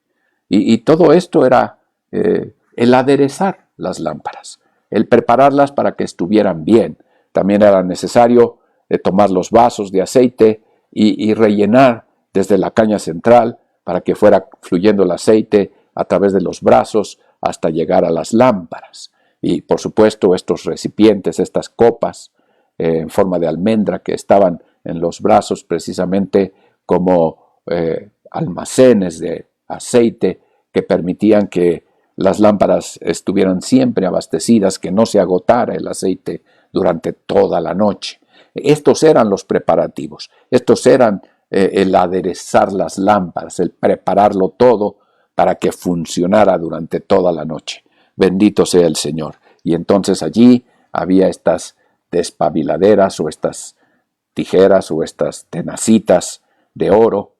Speaker 1: Y todo esto era el aderezar las lámparas, el prepararlas para que estuvieran bien. También era necesario tomar los vasos de aceite y rellenar desde la caña central para que fuera fluyendo el aceite a través de los brazos hasta llegar a las lámparas. Y por supuesto estos recipientes, estas copas en forma de almendra que estaban en los brazos precisamente como almacenes de aceite que permitían que las lámparas estuvieran siempre abastecidas, que no se agotara el aceite durante toda la noche. Estos eran los preparativos, estos eran el aderezar las lámparas, el prepararlo todo para que funcionara durante toda la noche. Bendito sea el Señor. Y entonces allí había estas despabiladeras o estas tijeras o estas tenacitas de oro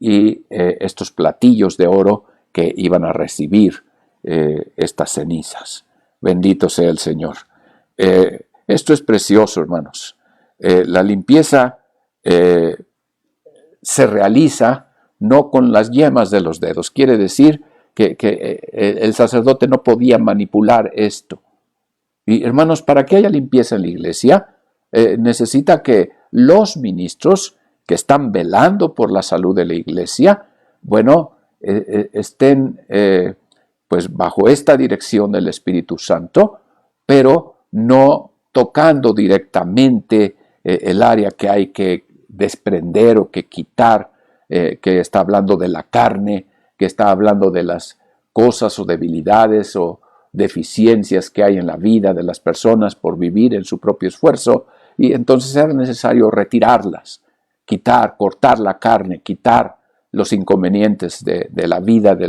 Speaker 1: y estos platillos de oro que iban a recibir estas cenizas. Bendito sea el Señor. Esto es precioso, hermanos. La limpieza se realiza no con las yemas de los dedos. Quiere decir que el sacerdote no podía manipular esto. Y hermanos, para que haya limpieza en la iglesia, necesita que los ministros que están velando por la salud de la iglesia, bueno, estén pues bajo esta dirección del Espíritu Santo, pero no tocando directamente el área que hay que desprender o que quitar, que está hablando de la carne, que está hablando de las cosas o debilidades o deficiencias que hay en la vida de las personas por vivir en su propio esfuerzo, y entonces era necesario retirarlas, quitar, cortar la carne, quitar los inconvenientes de la vida de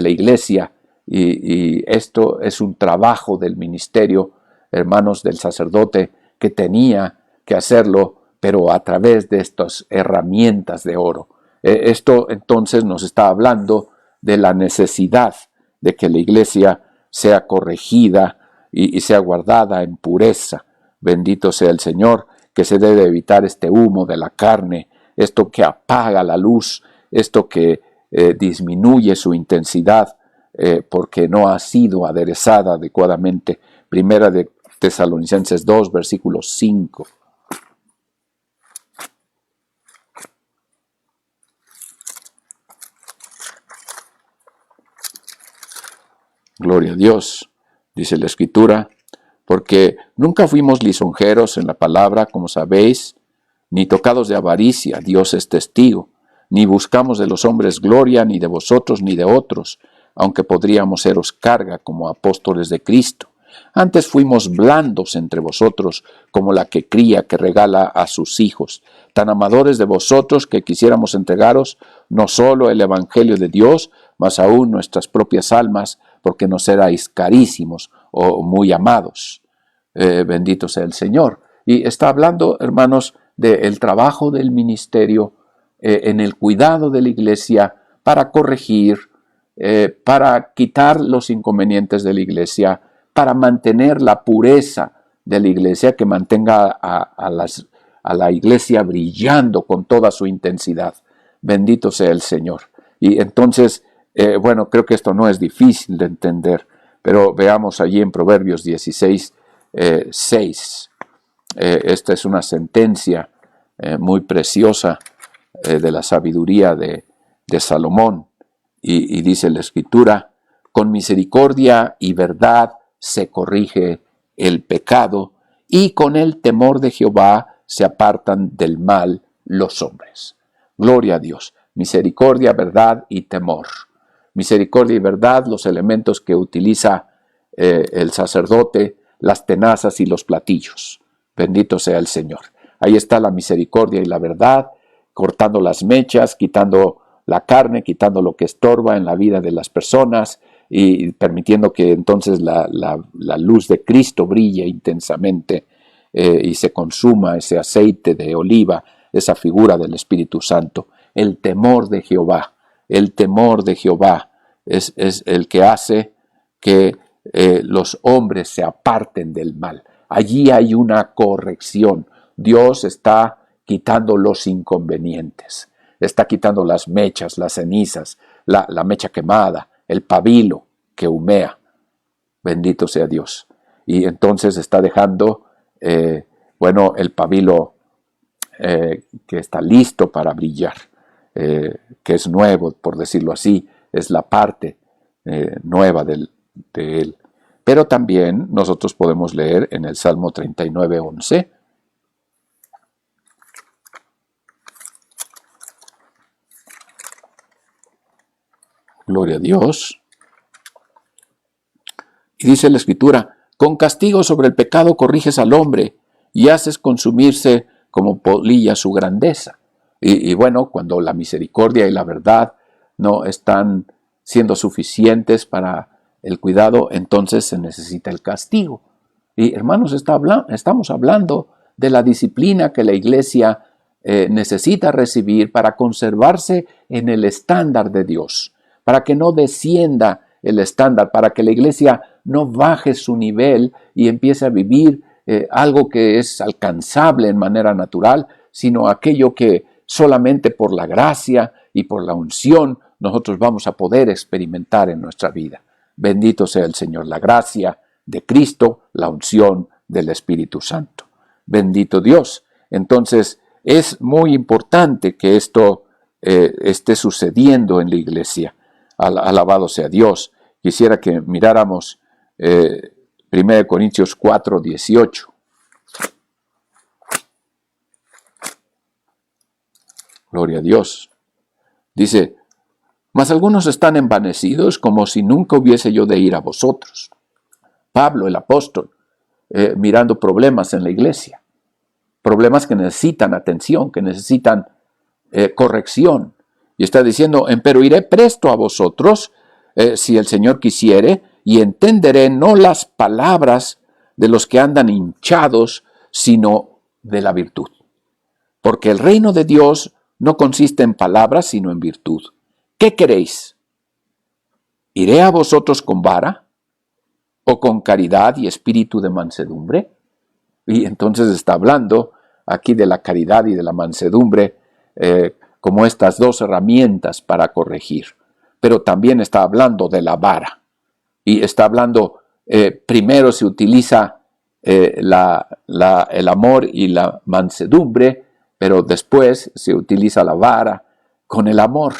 Speaker 1: la iglesia, y esto es un trabajo del ministerio, hermanos, del sacerdote, que tenía que hacerlo, pero a través de estas herramientas de oro. Esto entonces nos está hablando de la necesidad de que la iglesia sea corregida y sea guardada en pureza. Bendito sea el Señor, que se debe evitar este humo de la carne, esto que apaga la luz, esto que disminuye su intensidad porque no ha sido aderezada adecuadamente. Primera de Tesalonicenses 2, versículo 5. Gloria a Dios, dice la Escritura, porque nunca fuimos lisonjeros en la palabra, como sabéis, ni tocados de avaricia, Dios es testigo, ni buscamos de los hombres gloria, ni de vosotros, ni de otros, aunque podríamos seros carga como apóstoles de Cristo. Antes fuimos blandos entre vosotros, como la que cría que regala a sus hijos, tan amadores de vosotros que quisiéramos entregaros no solo el Evangelio de Dios, mas aún nuestras propias almas, porque nos erais carísimos o muy amados. Bendito sea el Señor. Y está hablando, hermanos, del trabajo del ministerio en el cuidado de la iglesia para corregir, para quitar los inconvenientes de la iglesia, para mantener la pureza de la iglesia, que mantenga a la iglesia brillando con toda su intensidad. Bendito sea el Señor. Y entonces, bueno, creo que esto no es difícil de entender, pero veamos allí en Proverbios 16, 6. Esta es una sentencia muy preciosa de la sabiduría de Salomón, y dice la Escritura: con misericordia y verdad se corrige el pecado, y con el temor de Jehová se apartan del mal los hombres. Gloria a Dios. Misericordia, verdad y temor. Misericordia y verdad, los elementos que utiliza el sacerdote, las tenazas y los platillos. Bendito sea el Señor. Ahí está la misericordia y la verdad, cortando las mechas, quitando la carne, quitando lo que estorba en la vida de las personas y permitiendo que entonces la luz de Cristo brille intensamente y se consuma ese aceite de oliva, esa figura del Espíritu Santo. El temor de Jehová. El temor de Jehová es el que hace que los hombres se aparten del mal. Allí hay una corrección. Dios está quitando los inconvenientes. Está quitando las mechas, las cenizas, la mecha quemada, el pabilo que humea. Bendito sea Dios. Y entonces está dejando, bueno, el pabilo que está listo para brillar. Que es nuevo, por decirlo así, es la parte nueva de Él. Pero también nosotros podemos leer en el Salmo 39:11, gloria a Dios, y dice la Escritura: con castigo sobre el pecado corriges al hombre y haces consumirse como polilla su grandeza. Y bueno, cuando la misericordia y la verdad no están siendo suficientes para el cuidado, entonces se necesita el castigo. Y hermanos, estamos hablando de la disciplina que la iglesia necesita recibir para conservarse en el estándar de Dios, para que no descienda el estándar, para que la iglesia no baje su nivel y empiece a vivir algo que es alcanzable en manera natural, sino aquello que solamente por la gracia y por la unción nosotros vamos a poder experimentar en nuestra vida. Bendito sea el Señor, la gracia de Cristo, la unción del Espíritu Santo. Bendito Dios. Entonces, es muy importante que esto esté sucediendo en la iglesia. Alabado sea Dios. Quisiera que miráramos 1 Corintios 4:18. Gloria a Dios. Dice: mas algunos están envanecidos, como si nunca hubiese yo de ir a vosotros. Pablo, el apóstol, mirando problemas en la iglesia, problemas que necesitan atención, que necesitan corrección. Y está diciendo: empero iré presto a vosotros, si el Señor quisiere, y entenderé no las palabras de los que andan hinchados, sino de la virtud. Porque el reino de Dios no consiste en palabras, sino en virtud. ¿Qué queréis? ¿Iré a vosotros con vara? ¿O con caridad y espíritu de mansedumbre? Y entonces está hablando aquí de la caridad y de la mansedumbre como estas dos herramientas para corregir. Pero también está hablando de la vara. Y está hablando, primero se utiliza el amor y la mansedumbre, pero después se utiliza la vara con el amor.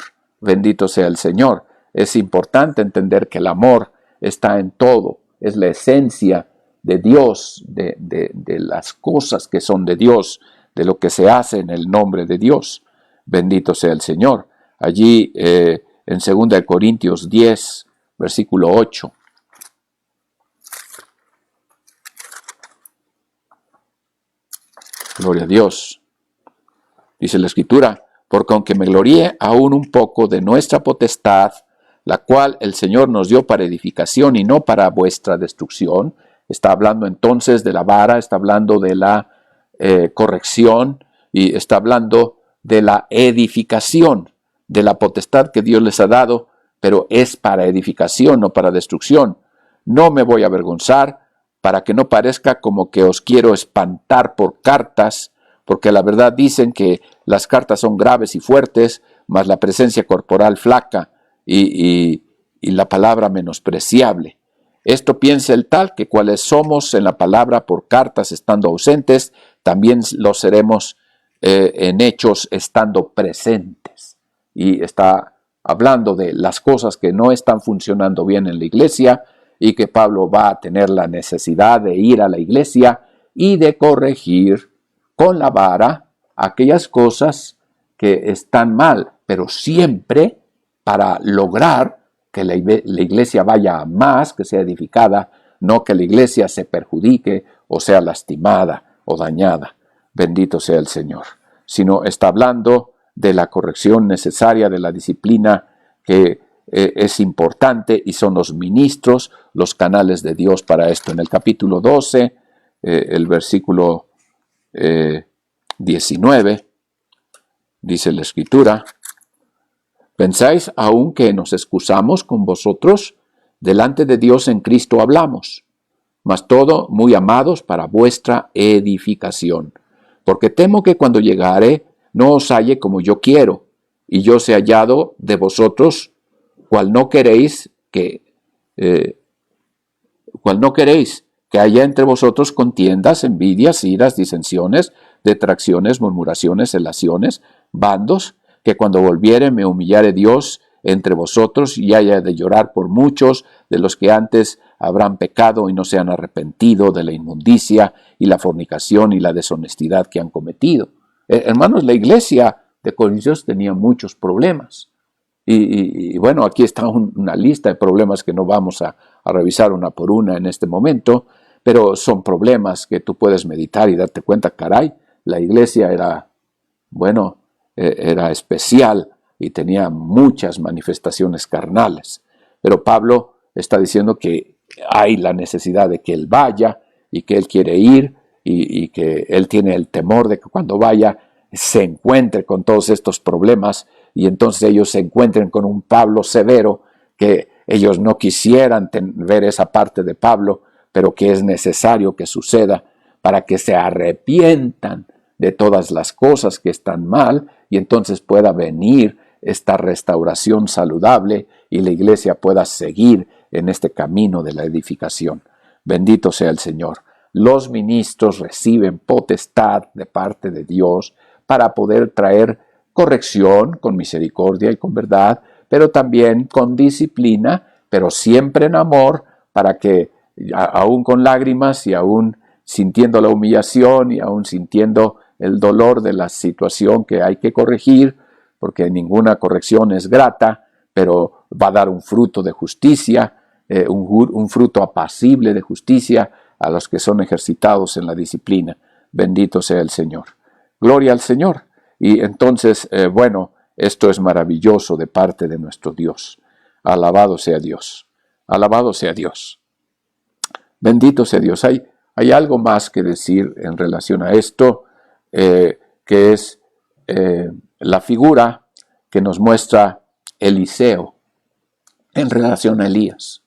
Speaker 1: Bendito sea el Señor. Es importante entender que el amor está en todo. Es la esencia de Dios, de las cosas que son de Dios, de lo que se hace en el nombre de Dios. Bendito sea el Señor. Allí en 2 Corintios 10, versículo 8. Gloria a Dios. Dice la Escritura: porque aunque me gloríe aún un poco de nuestra potestad, la cual el Señor nos dio para edificación y no para vuestra destrucción. Está hablando entonces de la vara, está hablando de la corrección y está hablando de la edificación, de la potestad que Dios les ha dado, pero es para edificación, no para destrucción. No me voy a avergonzar, para que no parezca como que os quiero espantar por cartas, porque la verdad dicen que las cartas son graves y fuertes, mas la presencia corporal flaca y la palabra menospreciable. Esto piensa el tal que cuales somos en la palabra por cartas estando ausentes, también lo seremos en hechos estando presentes. Y está hablando de las cosas que no están funcionando bien en la iglesia y que Pablo va a tener la necesidad de ir a la iglesia y de corregir con la vara aquellas cosas que están mal, pero siempre para lograr que la iglesia vaya a más, que sea edificada, no que la iglesia se perjudique o sea lastimada o dañada. Bendito sea el Señor. Sino está hablando de la corrección necesaria, de la disciplina que es importante y son los ministros, los canales de Dios para esto. En el capítulo 12, el versículo 19, dice la Escritura: ¿pensáis aún que nos excusamos con vosotros? Delante de Dios en Cristo hablamos, mas todo muy amados para vuestra edificación. Porque temo que cuando llegare no os halle como yo quiero, y yo sea hallado de vosotros, cual no queréis que haya entre vosotros contiendas, envidias, iras, disensiones, detracciones, murmuraciones, celaciones, bandos, que cuando volviere me humillare Dios entre vosotros, y haya de llorar por muchos de los que antes habrán pecado y no se han arrepentido de la inmundicia y la fornicación y la deshonestidad que han cometido. Hermanos, la iglesia de Corintios tenía muchos problemas. Y bueno, aquí está una lista de problemas que no vamos a revisar una por una en este momento, pero son problemas que tú puedes meditar y darte cuenta, caray, la iglesia era, bueno, era especial y tenía muchas manifestaciones carnales. Pero Pablo está diciendo que hay la necesidad de que él vaya y que él quiere ir y que él tiene el temor de que cuando vaya se encuentre con todos estos problemas y entonces ellos se encuentren con un Pablo severo, que ellos no quisieran ver esa parte de Pablo, pero que es necesario que suceda para que se arrepientan de todas las cosas que están mal y entonces pueda venir esta restauración saludable y la iglesia pueda seguir en este camino de la edificación. Bendito sea el Señor. Los ministros reciben potestad de parte de Dios para poder traer corrección con misericordia y con verdad, pero también con disciplina, pero siempre en amor, para que aún con lágrimas y aún sintiendo la humillación y aún sintiendo el dolor de la situación que hay que corregir, porque ninguna corrección es grata, pero va a dar un fruto de justicia, un fruto apacible de justicia a los que son ejercitados en la disciplina. Bendito sea el Señor. Gloria al Señor. Y entonces, bueno, esto es maravilloso de parte de nuestro Dios. Alabado sea Dios. Alabado sea Dios. Bendito sea Dios. Hay algo más que decir en relación a esto, que es la figura que nos muestra Eliseo en relación a Elías.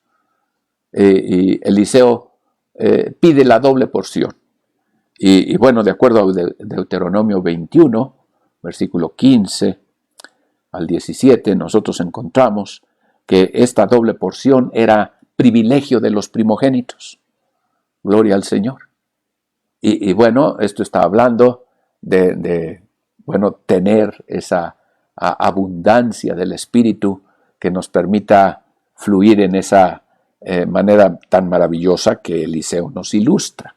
Speaker 1: Y Eliseo pide la doble porción. Y bueno, de acuerdo a Deuteronomio 21, versículo 15 al 17, nosotros encontramos que esta doble porción era privilegio de los primogénitos. Gloria al Señor. Y bueno, esto está hablando de tener esa abundancia del Espíritu que nos permita fluir en esa manera tan maravillosa que Eliseo nos ilustra.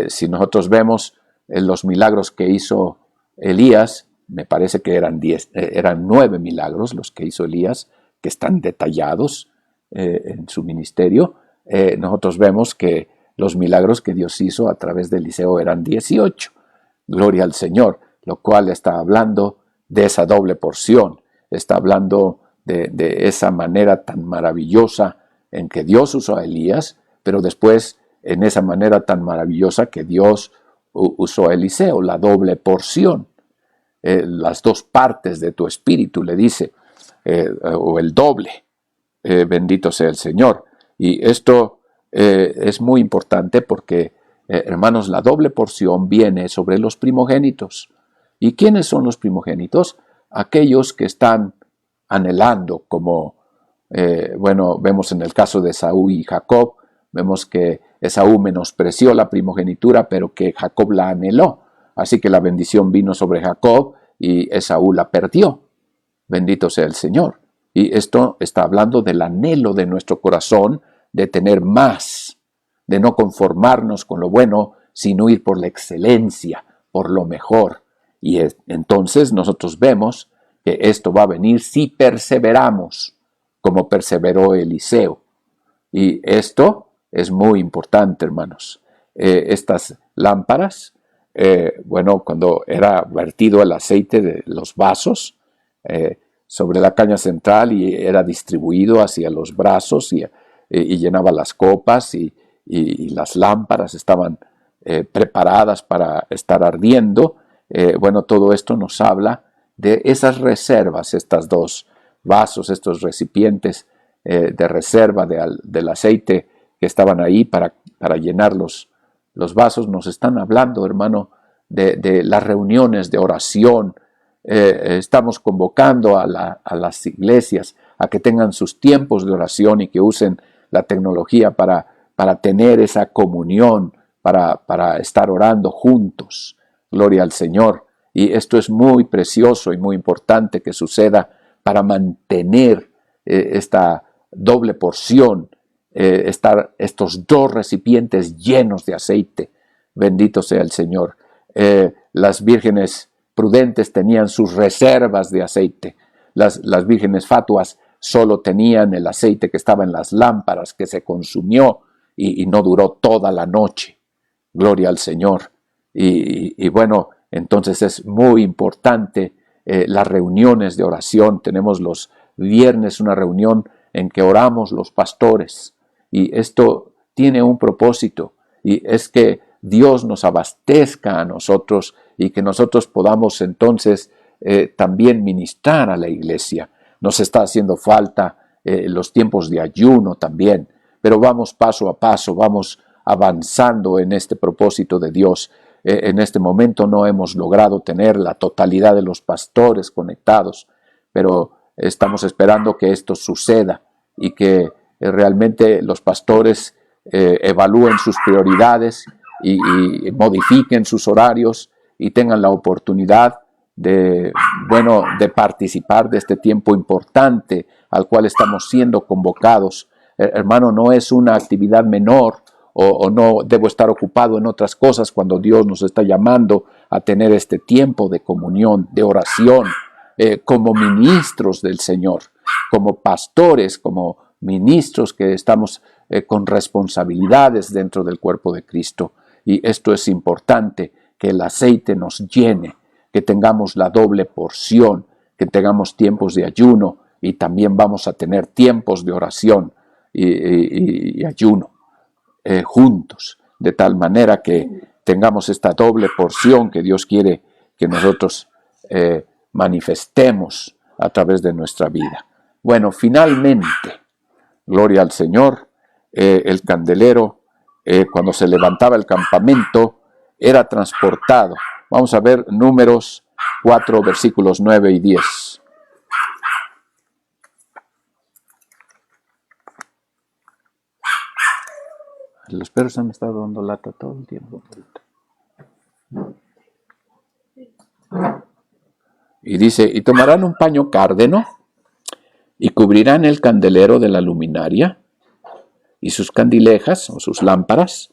Speaker 1: Si nosotros vemos los milagros que hizo Elías, me parece que eran 9 milagros los que hizo Elías, que están detallados en su ministerio. Nosotros vemos que los milagros que Dios hizo a través de Eliseo eran 18. Gloria al Señor, lo cual está hablando de esa doble porción, está hablando de esa manera tan maravillosa en que Dios usó a Elías, pero después en esa manera tan maravillosa que Dios usó a Eliseo, la doble porción, las dos partes de tu espíritu, le dice, o el doble, bendito sea el Señor. Y esto es muy importante porque, hermanos, la doble porción viene sobre los primogénitos. ¿Y quiénes son los primogénitos? Aquellos que están anhelando, como, vemos en el caso de Esaú y Jacob, vemos que Esaú menospreció la primogenitura, pero que Jacob la anheló. Así que la bendición vino sobre Jacob y Esaú la perdió. Bendito sea el Señor. Y esto está hablando del anhelo de nuestro corazón de tener más, de no conformarnos con lo bueno, sino ir por la excelencia, por lo mejor. Y entonces nosotros vemos que esto va a venir si perseveramos, como perseveró Eliseo. Y esto es muy importante, hermanos. Estas lámparas, cuando era vertido el aceite de los vasos sobre la caña central y era distribuido hacia los brazos y llenaba las copas y las lámparas estaban preparadas para estar ardiendo. Todo esto nos habla de esas reservas, estas dos vasos, estos recipientes de reserva del aceite que estaban ahí para llenar los vasos. Nos están hablando, hermano, de las reuniones de oración. Estamos convocando a las iglesias a que tengan sus tiempos de oración y que usen la tecnología para tener esa comunión, para estar orando juntos. Gloria al Señor. Y esto es muy precioso y muy importante que suceda para mantener esta doble porción, estos 2 recipientes llenos de aceite. Bendito sea el Señor. Las vírgenes prudentes tenían sus reservas de aceite. Las vírgenes fatuas solo tenían el aceite que estaba en las lámparas, que se consumió y no duró toda la noche. Gloria al Señor. Y bueno, entonces es muy importante las reuniones de oración. Tenemos los viernes una reunión en que oramos los pastores, y esto tiene un propósito, y es que Dios nos abastezca a nosotros y que nosotros podamos entonces también ministrar a la iglesia. Nos está haciendo falta los tiempos de ayuno también, pero vamos paso a paso, vamos avanzando en este propósito de Dios. En este momento no hemos logrado tener la totalidad de los pastores conectados, pero estamos esperando que esto suceda y que realmente los pastores evalúen sus prioridades y modifiquen sus horarios y tengan la oportunidad de participar de este tiempo importante al cual estamos siendo convocados. Hermano, no es una actividad menor, o no debo estar ocupado en otras cosas cuando Dios nos está llamando a tener este tiempo de comunión, de oración, como ministros del Señor, como pastores, como ministros que estamos con responsabilidades dentro del cuerpo de Cristo. Y esto es importante, que el aceite nos llene, que tengamos la doble porción, que tengamos tiempos de ayuno, y también vamos a tener tiempos de oración y ayuno juntos, de tal manera que tengamos esta doble porción que Dios quiere que nosotros manifestemos a través de nuestra vida. Bueno, finalmente, gloria al Señor, el candelero, cuando se levantaba el campamento, era transportado. Vamos a ver Números 4, versículos 9 y 10. Los perros han estado dando lata todo el tiempo. Y dice, y tomarán un paño cárdeno y cubrirán el candelero de la luminaria y sus candilejas o sus lámparas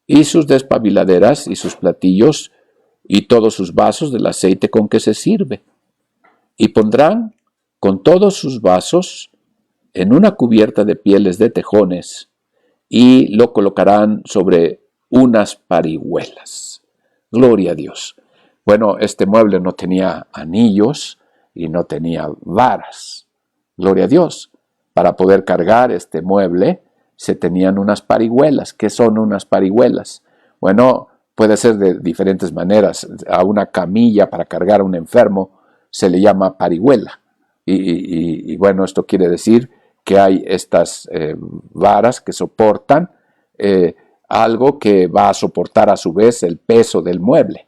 Speaker 1: y sus despabiladeras y sus platillos y todos sus vasos del aceite con que se sirve. Y pondrán con todos sus vasos en una cubierta de pieles de tejones y lo colocarán sobre unas parihuelas. Gloria a Dios. Bueno, este mueble no tenía anillos y no tenía varas. Gloria a Dios. Para poder cargar este mueble se tenían unas parihuelas. ¿Qué son unas parihuelas? Bueno, puede ser de diferentes maneras. A una camilla para cargar a un enfermo se le llama parihuela. Y bueno, esto quiere decir que hay estas varas que soportan algo que va a soportar a su vez el peso del mueble.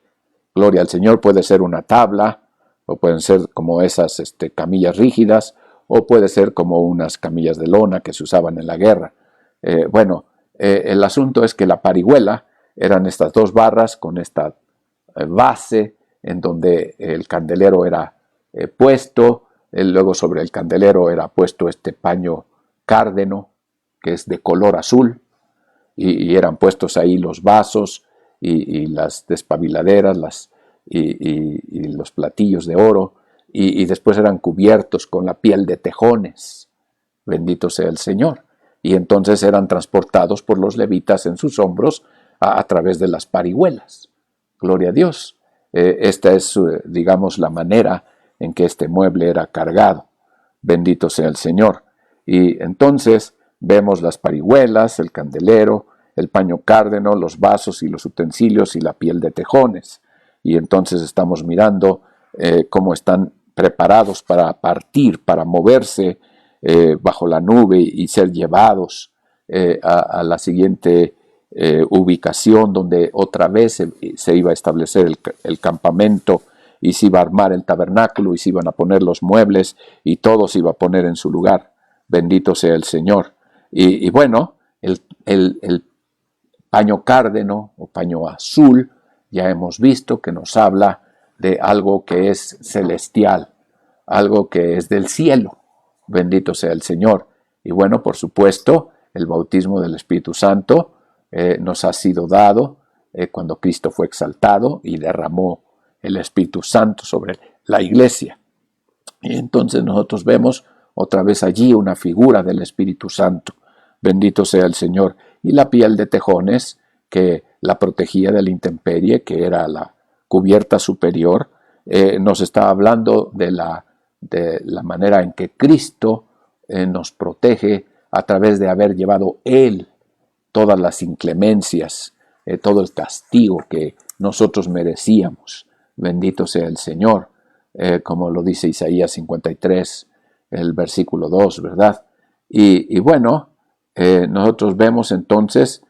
Speaker 1: Gloria al Señor. Puede ser una tabla, o pueden ser como esas camillas rígidas, o puede ser como unas camillas de lona que se usaban en la guerra. El asunto es que la parihuela eran estas dos barras con esta base en donde el candelero era puesto. Luego sobre el candelero era puesto este paño cárdeno, que es de color azul, y eran puestos ahí los vasos y las despabiladeras y los platillos de oro, y después eran cubiertos con la piel de tejones. Bendito sea el Señor. Y entonces eran transportados por los levitas en sus hombros a través de las parihuelas. Gloria a Dios. Esta es, digamos, la manera en que este mueble era cargado. Bendito sea el Señor. Y entonces vemos las parihuelas, el candelero, el paño cárdeno, los vasos y los utensilios y la piel de tejones. Y entonces estamos mirando cómo están preparados para partir, para moverse bajo la nube y ser llevados a la siguiente ubicación donde otra vez se iba a establecer el campamento, y se iba a armar el tabernáculo y se iban a poner los muebles y todo se iba a poner en su lugar. Bendito sea el Señor. Y bueno, el paño cárdeno o paño azul ya hemos visto que nos habla de algo que es celestial, algo que es del cielo. Bendito sea el Señor. Y bueno, por supuesto, el bautismo del Espíritu Santo nos ha sido dado cuando Cristo fue exaltado y derramó el Espíritu Santo sobre la iglesia. Y entonces nosotros vemos otra vez allí una figura del Espíritu Santo. Bendito sea el Señor. Y la piel de tejones que la protegía de la intemperie, que era la cubierta superior, nos está hablando de la manera en que Cristo nos protege a través de haber llevado Él todas las inclemencias, todo el castigo que nosotros merecíamos. Bendito sea el Señor, como lo dice Isaías 53, el versículo 2, ¿verdad? Y bueno, nosotros vemos entonces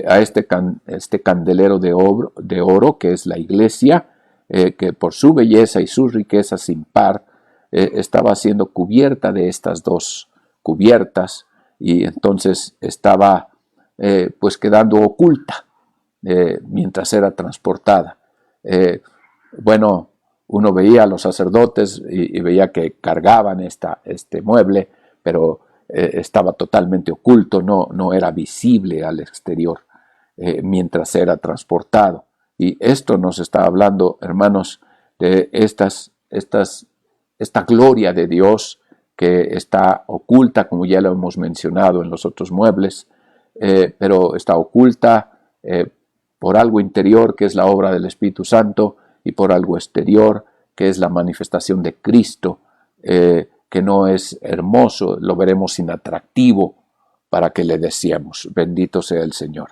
Speaker 1: a este candelero de oro, que es la iglesia, que por su belleza y su riqueza sin par, estaba siendo cubierta de estas dos cubiertas, y entonces estaba pues quedando oculta mientras era transportada. Bueno, uno veía a los sacerdotes y veía que cargaban este mueble, pero estaba totalmente oculto, no era visible al exterior mientras era transportado. Y esto nos está hablando, hermanos, de esta gloria de Dios que está oculta, como ya lo hemos mencionado en los otros muebles, pero está oculta por algo interior, que es la obra del Espíritu Santo, y por algo exterior, que es la manifestación de Cristo, que no es hermoso, lo veremos inatractivo para que le deseemos. Bendito sea el Señor.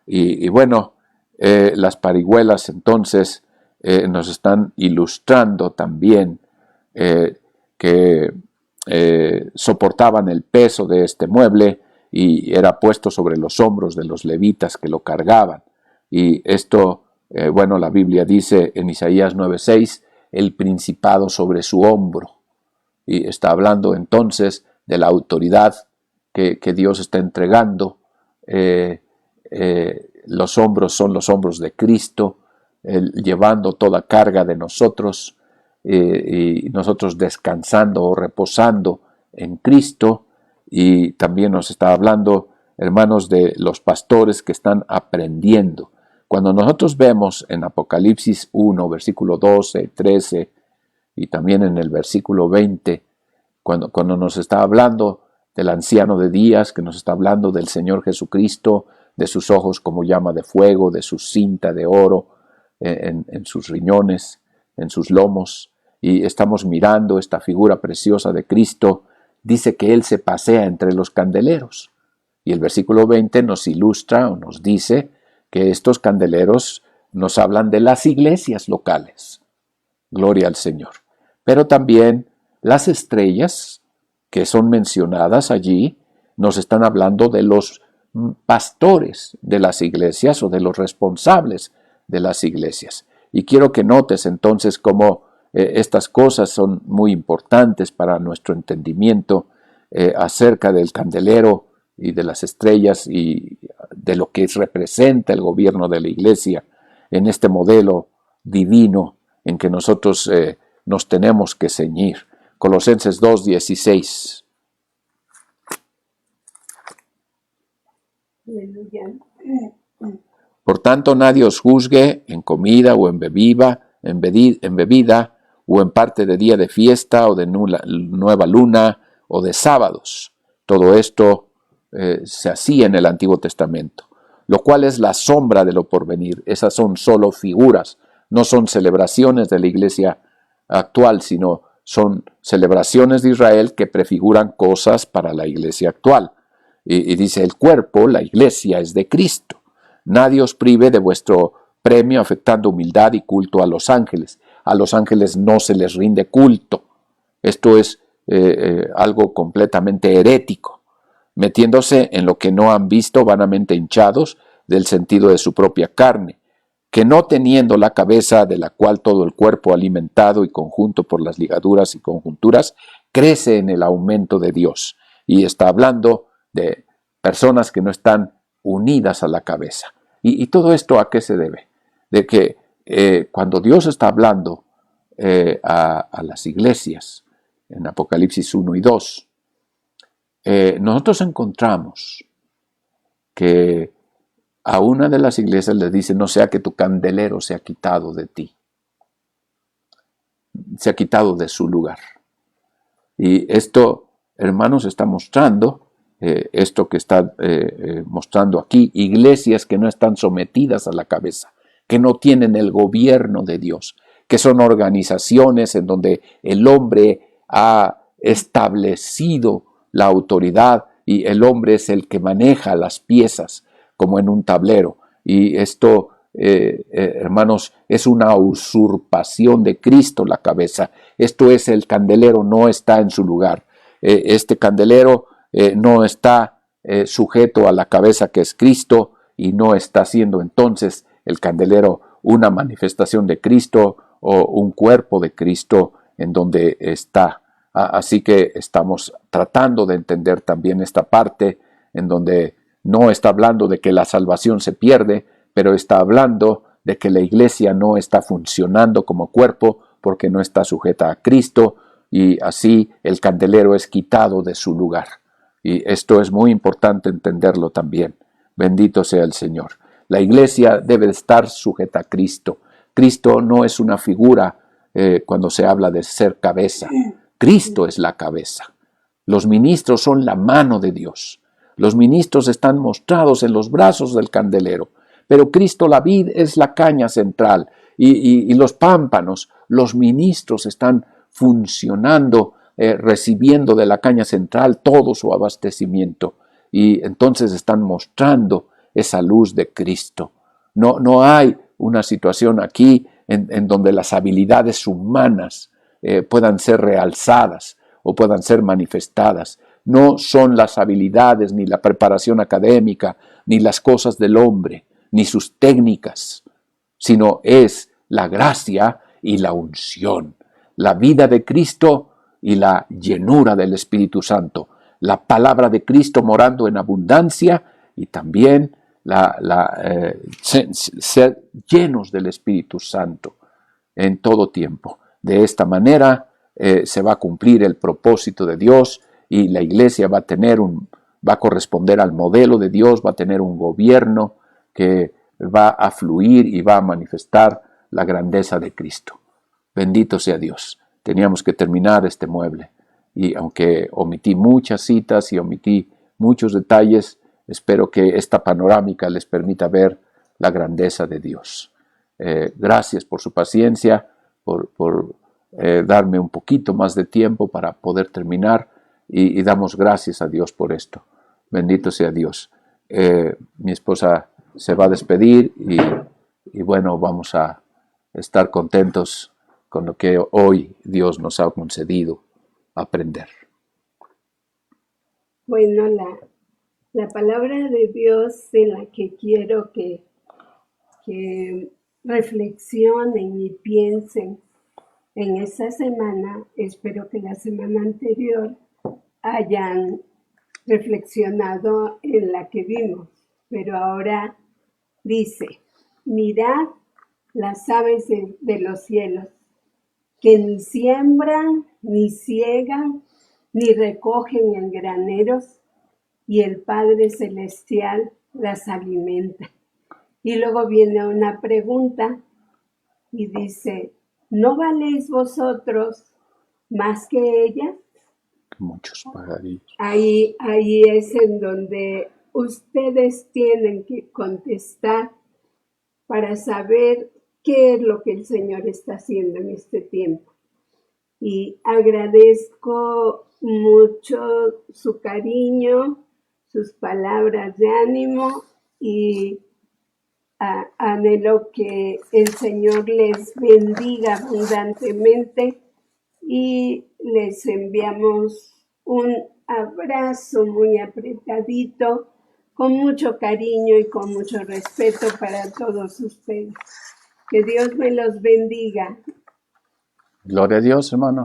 Speaker 1: Y bueno, las parihuelas entonces nos están ilustrando también que soportaban el peso de este mueble y era puesto sobre los hombros de los levitas que lo cargaban. Y esto, bueno, la Biblia dice en Isaías 9:6, el principado sobre su hombro. Y está hablando entonces de la autoridad que Dios está entregando. Los hombros son los hombros de Cristo, llevando toda carga de nosotros, y nosotros descansando o reposando en Cristo. Y también nos está hablando, hermanos, de los pastores que están aprendiendo. Cuando nosotros vemos en Apocalipsis 1, versículo 12, 13 y también en el versículo 20, cuando nos está hablando del anciano de días, que nos está hablando del Señor Jesucristo, de sus ojos como llama de fuego, de su cinta de oro en sus riñones, en sus lomos, y estamos mirando esta figura preciosa de Cristo, dice que Él se pasea entre los candeleros. Y el versículo 20 nos ilustra o nos dice que estos candeleros nos hablan de las iglesias locales. Gloria al Señor. Pero también las estrellas que son mencionadas allí nos están hablando de los pastores de las iglesias o de los responsables de las iglesias. Y quiero que notes entonces cómo estas cosas son muy importantes para nuestro entendimiento acerca del candelero y de las estrellas y de lo que representa el gobierno de la iglesia en este modelo divino en que nosotros nos tenemos que ceñir. Colosenses 2:16. Por tanto, nadie os juzgue en comida o en bebida, o en parte de día de fiesta o de nueva luna o de sábados. Todo esto se hacía en el Antiguo Testamento, lo cual es la sombra de lo porvenir. Esas son solo figuras, no son celebraciones de la iglesia actual, sino son celebraciones de Israel que prefiguran cosas para la iglesia actual. Y dice, el cuerpo, la iglesia, es de Cristo. Nadie os prive de vuestro premio afectando humildad y culto a los ángeles. A los ángeles no se les rinde culto. Esto es algo completamente herético, metiéndose en lo que no han visto, vanamente hinchados del sentido de su propia carne, que no teniendo la cabeza de la cual todo el cuerpo alimentado y conjunto por las ligaduras y conjunturas, crece en el aumento de Dios. Y está hablando de personas que no están unidas a la cabeza. ¿Y todo esto a qué se debe? De que cuando Dios está hablando a las iglesias, en Apocalipsis 1 y 2, nosotros encontramos que a una de las iglesias le dice, no sea que tu candelero sea quitado de ti, se ha quitado de su lugar. Y esto, hermanos, está mostrando, esto que está mostrando aquí, iglesias que no están sometidas a la cabeza, que no tienen el gobierno de Dios, que son organizaciones en donde el hombre ha establecido la autoridad y el hombre es el que maneja las piezas como en un tablero. Y esto, hermanos, es una usurpación de Cristo la cabeza. Esto es, el candelero no está en su lugar. Este candelero no está sujeto a la cabeza que es Cristo y no está siendo entonces el candelero una manifestación de Cristo o un cuerpo de Cristo en donde está. Así que estamos tratando de entender también esta parte en donde no está hablando de que la salvación se pierde, pero está hablando de que la iglesia no está funcionando como cuerpo porque no está sujeta a Cristo y así el candelero es quitado de su lugar. Y esto es muy importante entenderlo también. Bendito sea el Señor. La iglesia debe estar sujeta a Cristo. Cristo no es una figura cuando se habla de ser cabeza. Cristo es la cabeza. Los ministros son la mano de Dios. Los ministros están mostrados en los brazos del candelero. Pero Cristo, la vid, es la caña central. Y los pámpanos, los ministros están funcionando, recibiendo de la caña central todo su abastecimiento. Y entonces están mostrando esa luz de Cristo. No hay una situación aquí en donde las habilidades humanas puedan ser realzadas o puedan ser manifestadas. No son las habilidades, ni la preparación académica, ni las cosas del hombre, ni sus técnicas, sino es la gracia y la unción, la vida de Cristo y la llenura del Espíritu Santo, la palabra de Cristo morando en abundancia y también ser llenos del Espíritu Santo en todo tiempo. De esta manera se va a cumplir el propósito de Dios y la iglesia va a corresponder al modelo de Dios, va a tener un gobierno que va a fluir y va a manifestar la grandeza de Cristo. Bendito sea Dios. Teníamos que terminar este mueble y aunque omití muchas citas y omití muchos detalles, espero que esta panorámica les permita ver la grandeza de Dios. Gracias por su paciencia, por darme un poquito más de tiempo para poder terminar y damos gracias a Dios por esto. Bendito sea Dios. Mi esposa se va a despedir y bueno, vamos a estar contentos con lo que hoy Dios nos ha concedido aprender.
Speaker 2: Bueno, la palabra de Dios en la que quiero que reflexionen y piensen en esta semana, espero que la semana anterior hayan reflexionado en la que vimos, pero ahora dice, mirad las aves de los cielos, que ni siembran, ni ciegan, ni recogen en graneros, y el Padre Celestial las alimenta. Y luego viene una pregunta y dice, ¿no valéis vosotros más que ellas?
Speaker 1: Muchos pajarillos.
Speaker 2: Ahí es en donde ustedes tienen que contestar para saber qué es lo que el Señor está haciendo en este tiempo. Y agradezco mucho su cariño, sus palabras de ánimo y anhelo que el Señor les bendiga abundantemente y les enviamos un abrazo muy apretadito, con mucho cariño y con mucho respeto para todos ustedes. Que Dios me los bendiga.
Speaker 1: Gloria a Dios, hermanos.